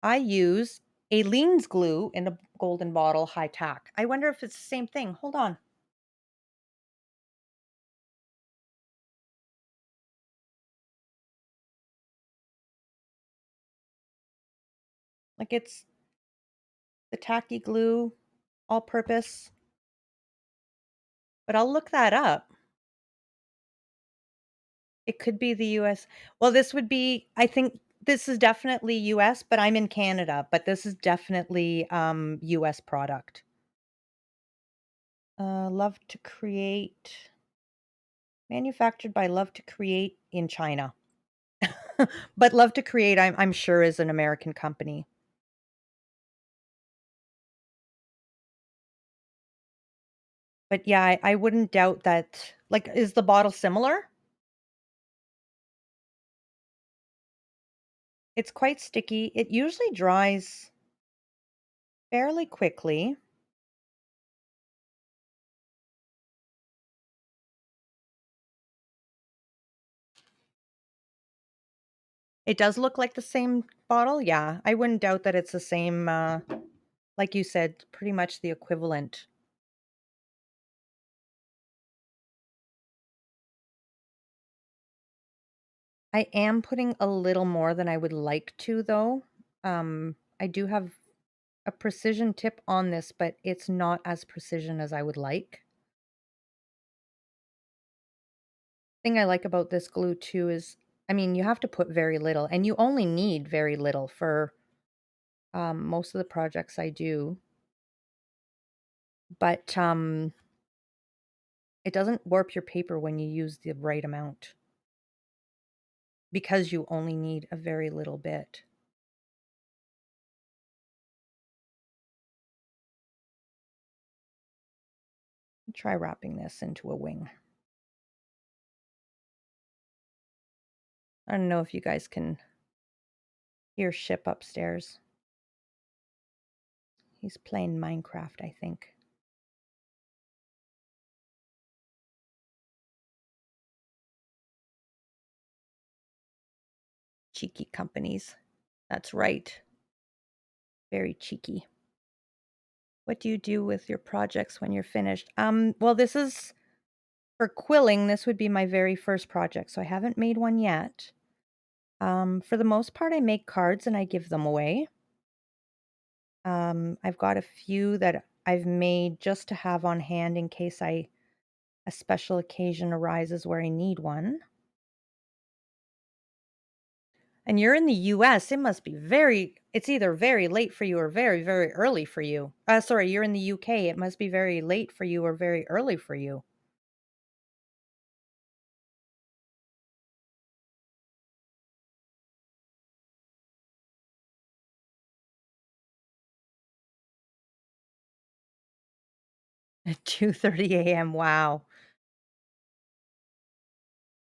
I use Aileen's glue in a golden bottle high tack. I wonder if it's the same thing. Hold on. Like it's the tacky glue, all purpose. But I'll look that up. It could be the US. Well, this would be, I think this is definitely US, but I'm in Canada, but this is definitely US product. Love to Create, manufactured by Love to Create in China. But Love to Create, I'm sure is an American company. But yeah, I wouldn't doubt that. Like, is the bottle similar? It's quite sticky. It usually dries fairly quickly. It does look like the same bottle. Yeah, I wouldn't doubt that it's the same, like you said, pretty much the equivalent. I am putting a little more than I would like to, though. I do have a precision tip on this, but it's not as precision as I would like. Thing I like about this glue too is, I mean, you have to put very little, and you only need very little for most of the projects I do. But it doesn't warp your paper when you use the right amount because you only need a very little bit. Try wrapping this into a wing. I don't know if you guys can hear Ship upstairs. He's playing Minecraft, I think. Cheeky companies. That's right. Very cheeky. What do you do with your projects when you're finished? Well, this is for quilling. This would be my very first project, so I haven't made one yet. For the most part, I make cards and I give them away. I've got a few that I've made just to have on hand in case a special occasion arises where I need one. And you're in the US, it must be it's either very late for you or very, very early for you. Sorry, you're in the UK, it must be very late for you or very early for you. At 2:30 AM, wow.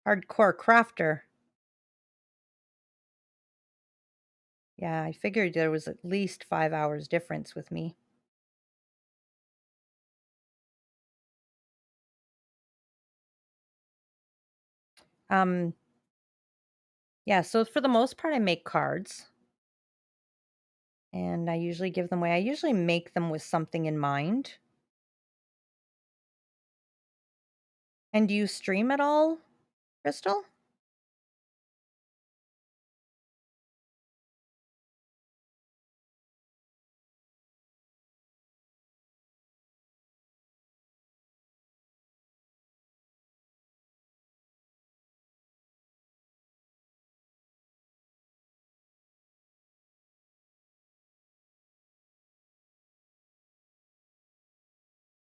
Hardcore crafter. Yeah, I figured there was at least 5 hours difference with me. Um, yeah, so for the most part, I make cards, and I usually give them away. I usually make them with something in mind. And do you stream at all, Crystal?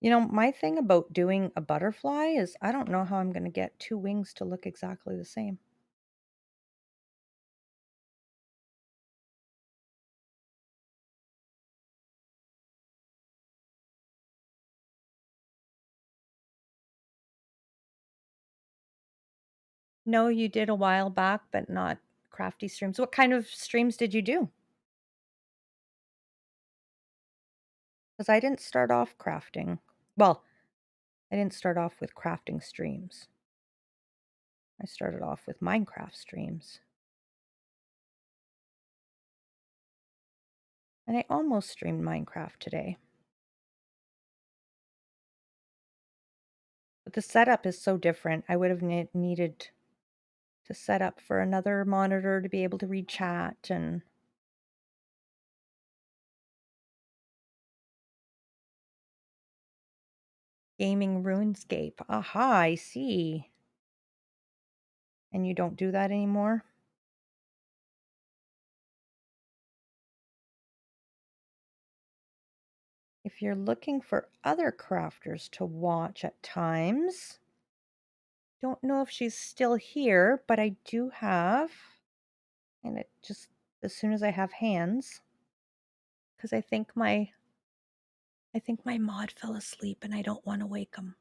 You know, my thing about doing a butterfly is I don't know how I'm gonna get 2 wings to look exactly the same. No, you did a while back, but not crafty streams. What kind of streams did you do? Because I didn't start off crafting. Well, I didn't start off with crafting streams. I started off with Minecraft streams. And I almost streamed Minecraft today. But the setup is so different. I would have needed to set up for another monitor to be able to read chat and Gaming RuneScape. Aha, I see. And you don't do that anymore? If you're looking for other crafters to watch at times, don't know if she's still here, but I do have, and it just as soon as I have hands, because I think my mod fell asleep and I don't want to wake him.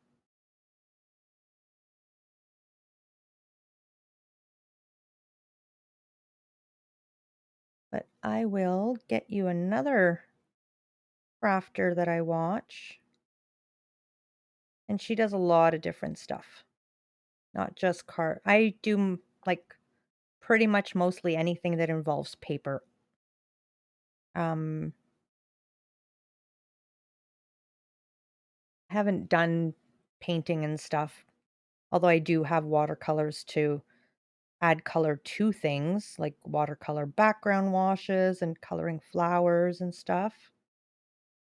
But I will get you another crafter that I watch. And she does a lot of different stuff, not just card. I do like pretty much mostly anything that involves paper. I haven't done painting and stuff, although I do have watercolors to add color to things, like watercolor background washes and coloring flowers and stuff.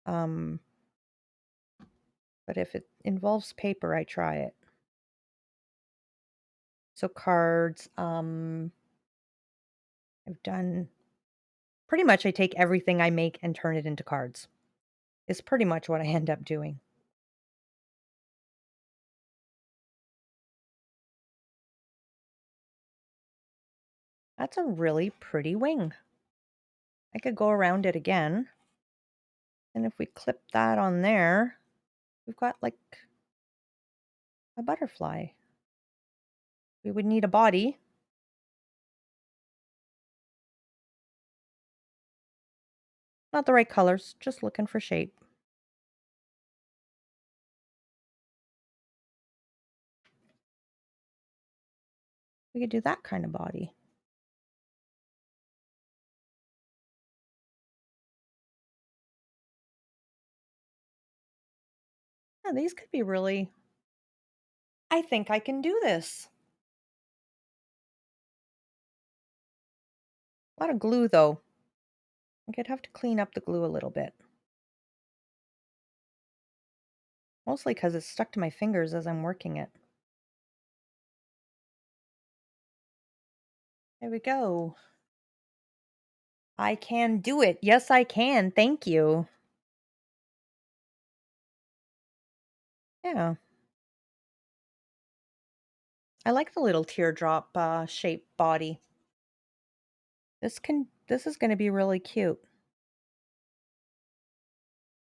Um, but if it involves paper, I try it. So cards, I've done pretty much I take everything I make and turn it into cards. Is pretty much what I end up doing. That's a really pretty wing. I could go around it again. And if we clip that on there, we've got like a butterfly. We would need a body. Not the right colors, just looking for shape. We could do that kind of body. Yeah, these could be really... I think I can do this. A lot of glue though. I could have to clean up the glue a little bit. Mostly because it's stuck to my fingers as I'm working it. There we go. I can do it. Yes, I can. Thank you. Yeah. I like the little teardrop shaped body. This is going to be really cute.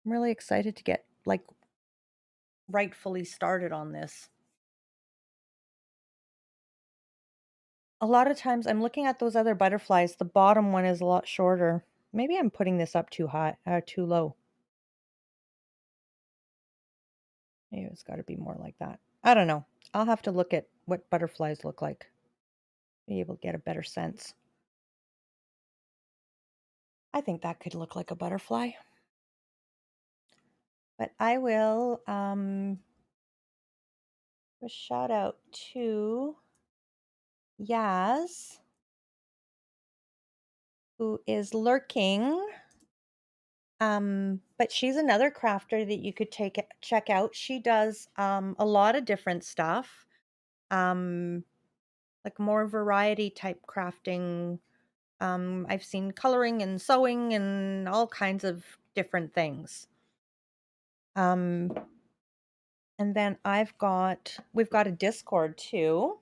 I'm really excited to get like rightfully started on this. A lot of times I'm looking at those other butterflies, the bottom one is a lot shorter. Maybe I'm putting this up too high, too low. Maybe it's got to be more like that. I don't know. I'll have to look at what butterflies look like. Be able to get a better sense. I think that could look like a butterfly. But I will a shout out to Yaz, who is lurking. But she's another crafter that you could check out. She does a lot of different stuff. Um, like more variety type crafting. I've seen coloring and sewing and all kinds of different things. Um, and then we've got a Discord too.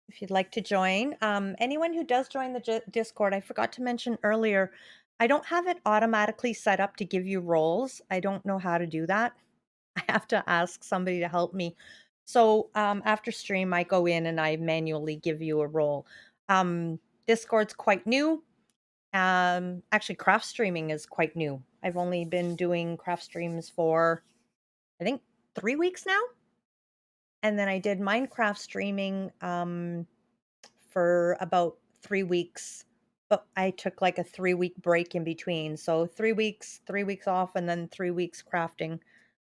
If you'd like to join. Anyone who does join the Discord, I forgot to mention earlier, I don't have it automatically set up to give you roles. I don't know how to do that. I have to ask somebody to help me. So after stream, I go in and I manually give you a role. Discord's quite new. Actually, craft streaming is quite new. I've only been doing craft streams for, I think, 3 weeks now. And then I did Minecraft streaming for about 3 weeks, but I took like a 3-week break in between. So 3 weeks off, and then 3 weeks crafting.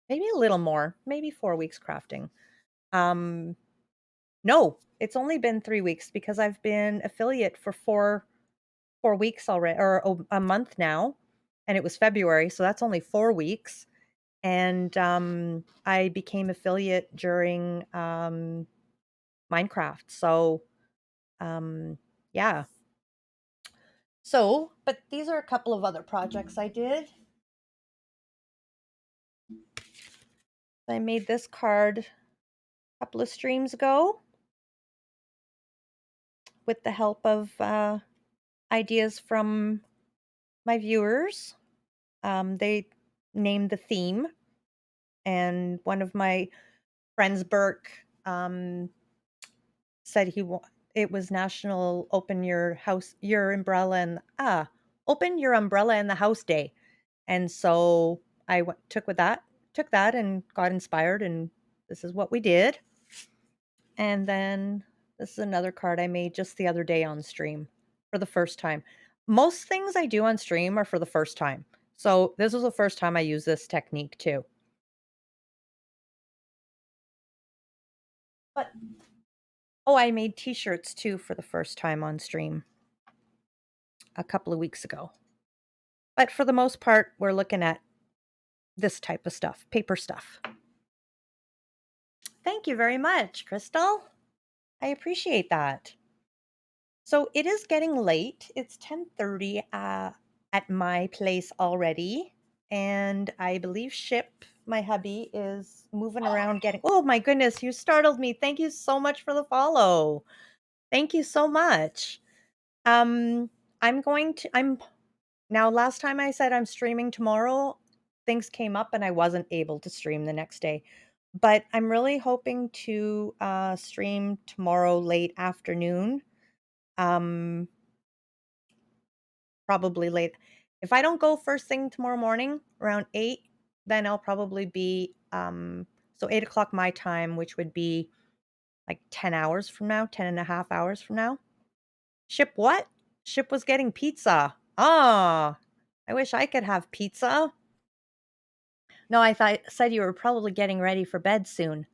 Maybe a little more, maybe 4 weeks crafting. No, it's only been 3 weeks because I've been affiliate for 4 weeks already, or a month now. and it was February, so that's only 4 weeks. And I became affiliate during Minecraft. So yeah. So, but these are a couple of other projects I did. I made this card a couple of streams ago with the help of ideas from my viewers. They named the theme, and one of my friends, Burke, said it was National Open Your Umbrella in the House Day, and so took that, and got inspired, and this is what we did. And then this is another card I made just the other day on stream for the first time. Most things I do on stream are for the first time. So this was the first time I used this technique too. But oh, I made t-shirts too for the first time on stream a couple of weeks ago. But for the most part, we're looking at this type of stuff, paper stuff. Thank you very much, Crystal. I appreciate that. So it is getting late. It's 10:30 at my place already. And I believe Ship, my hubby, is moving around getting. Oh my goodness, you startled me. Thank you so much for the follow. Thank you so much. Um, I'm now, last time I said I'm streaming tomorrow, things came up and I wasn't able to stream the next day. But I'm really hoping to stream tomorrow late afternoon. Um, Probably late. If I don't go first thing tomorrow morning around 8, then I'll probably be so 8 o'clock my time, which would be like 10 hours from now, 10 and a half hours from now. Ship what? Ship was getting pizza. Ah, I wish I could have pizza. No, said you were probably getting ready for bed soon.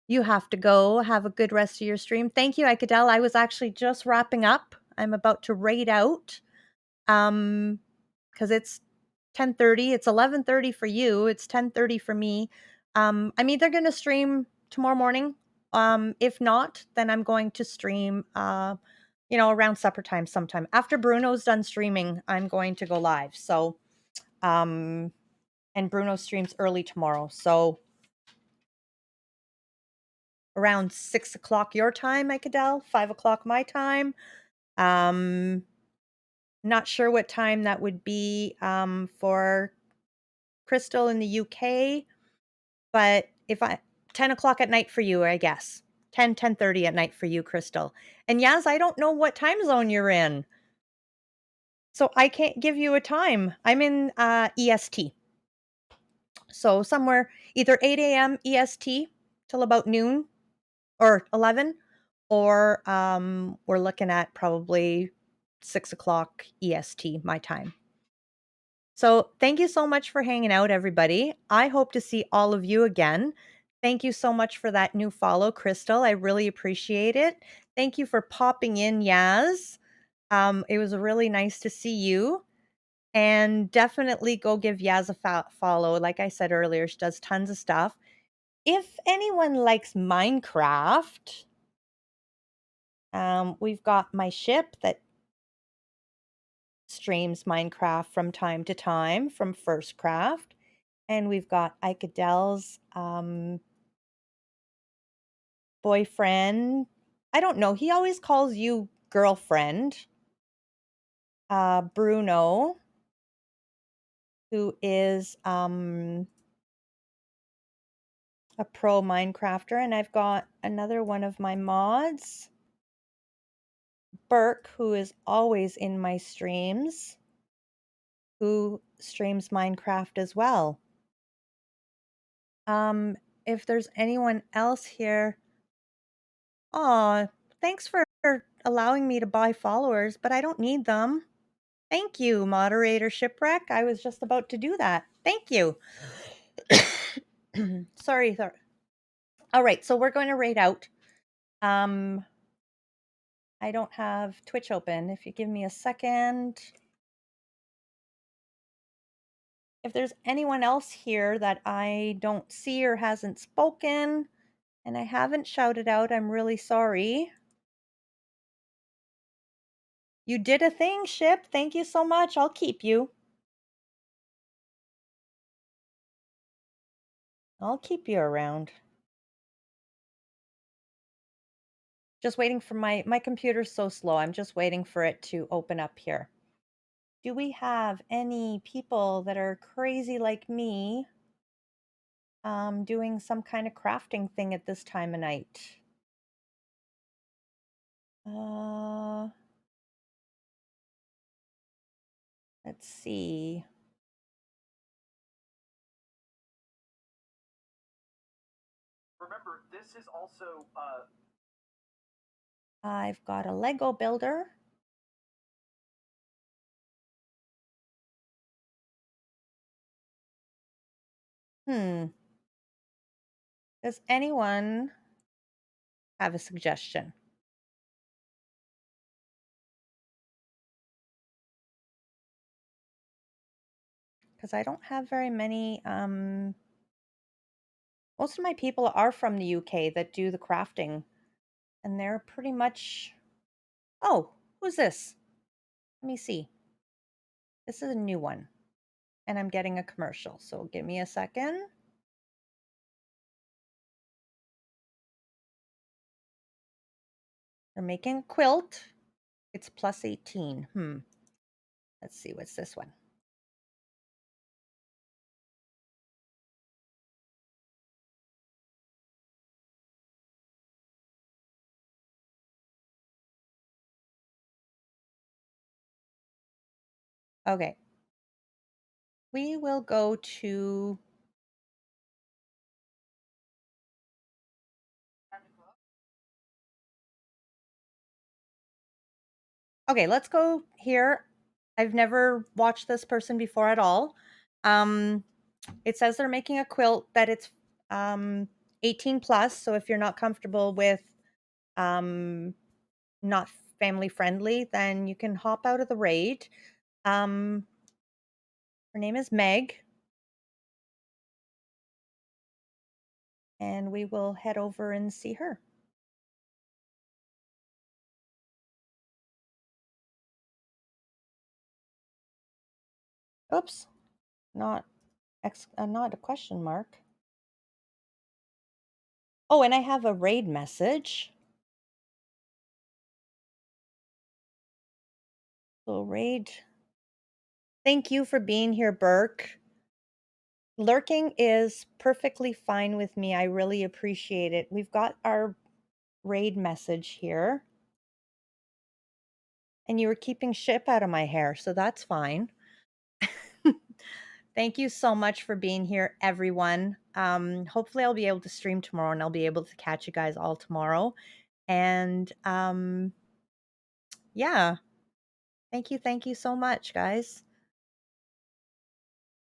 You have to go. Have a good rest of your stream. Thank you, Ikadel. I was actually just wrapping up. I'm about to raid out. Because it's 10:30. It's 11:30 for you. It's 10:30 for me. I'm either going to stream tomorrow morning. If not, then I'm going to stream, around supper time sometime. After Bruno's done streaming, I'm going to go live. So, and Bruno streams early tomorrow. So around 6 o'clock your time, Ikadel, 5 o'clock my time. Um, Not sure what time that would be for Crystal in the UK, but if I 10 o'clock at night for you, I guess. 10:30 at night for you, Crystal. And Yaz, I don't know what time zone you're in. So I can't give you a time. I'm in EST. So somewhere either 8 a.m. EST till about noon or 11, or we're looking at probably 6 o'clock EST, my time. So thank you so much for hanging out, everybody. I hope to see all of you again. Thank you so much for that new follow, Crystal. I really appreciate it. Thank you for popping in, Yaz. It was really nice to see you. And definitely go give Yaz a follow. Like I said earlier, she does tons of stuff. If anyone likes Minecraft, we've got my ship that streams Minecraft from time to time from First Craft. And we've got Ikadel's boyfriend. I don't know. He always calls you girlfriend. Bruno, who is a pro Minecrafter. And I've got another one of my mods, Burke, who is always in my streams, who streams Minecraft as well. If there's anyone else here, thanks for allowing me to buy followers, but I don't need them. Thank you, moderator Shipwreck. I was just about to do that. Thank you. Sorry. All right, so we're going to raid out. I don't have Twitch open. If you give me a second. If there's anyone else here that I don't see or hasn't spoken and I haven't shouted out, I'm really sorry. You did a thing, Ship. Thank you so much. I'll keep you. I'll keep you around. Just waiting for my computer's so slow. I'm just waiting for it to open up here. Do we have any people that are crazy like me doing some kind of crafting thing at this time of night? Let's see. Remember, this is also I've got a Lego builder. Does anyone have a suggestion? Because I don't have very many. Most of my people are from the UK that do the crafting, and they're pretty much. Oh, who's this? Let me see. This is a new one, and I'm getting a commercial, so give me a second. They're making a quilt. It's plus 18. Let's see, what's this one? Okay. We will go to. Okay, let's go here. I've never watched this person before at all. It says they're making a quilt that it's 18 plus. So if you're not comfortable with not family friendly, then you can hop out of the raid. Her name is Meg. And we will head over and see her. Oops, not not a question mark. Oh, and I have a raid message. So raid. Thank you for being here, Burke. Lurking is perfectly fine with me. I really appreciate it. We've got our raid message here. And you were keeping Ship out of my hair, so that's fine. Thank you so much for being here, everyone. Hopefully I'll be able to stream tomorrow and I'll be able to catch you guys all tomorrow. And yeah, thank you so much, guys.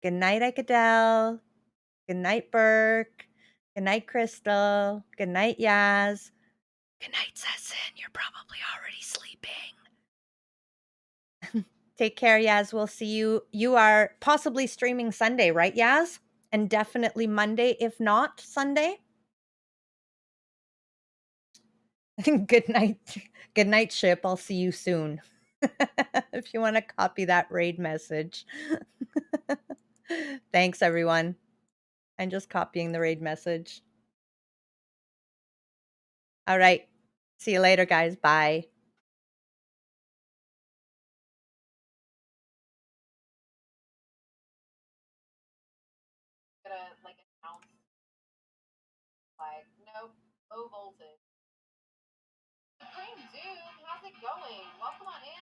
Good night, Ikadel. Good night, Burke. Good night, Crystal. Good night, Yaz. Good night, Sessin. You're probably already sleeping. Take care, Yaz. We'll see you. You are possibly streaming Sunday, right, Yaz? And definitely Monday, if not Sunday. Good night. Good night, Ship. I'll see you soon. If you want to copy that raid message. Thanks, everyone. I'm just copying the raid message. All right. See you later, guys. Bye. Gonna like announce like nope, low voltage. Supremedoom, how's it going? Welcome on in.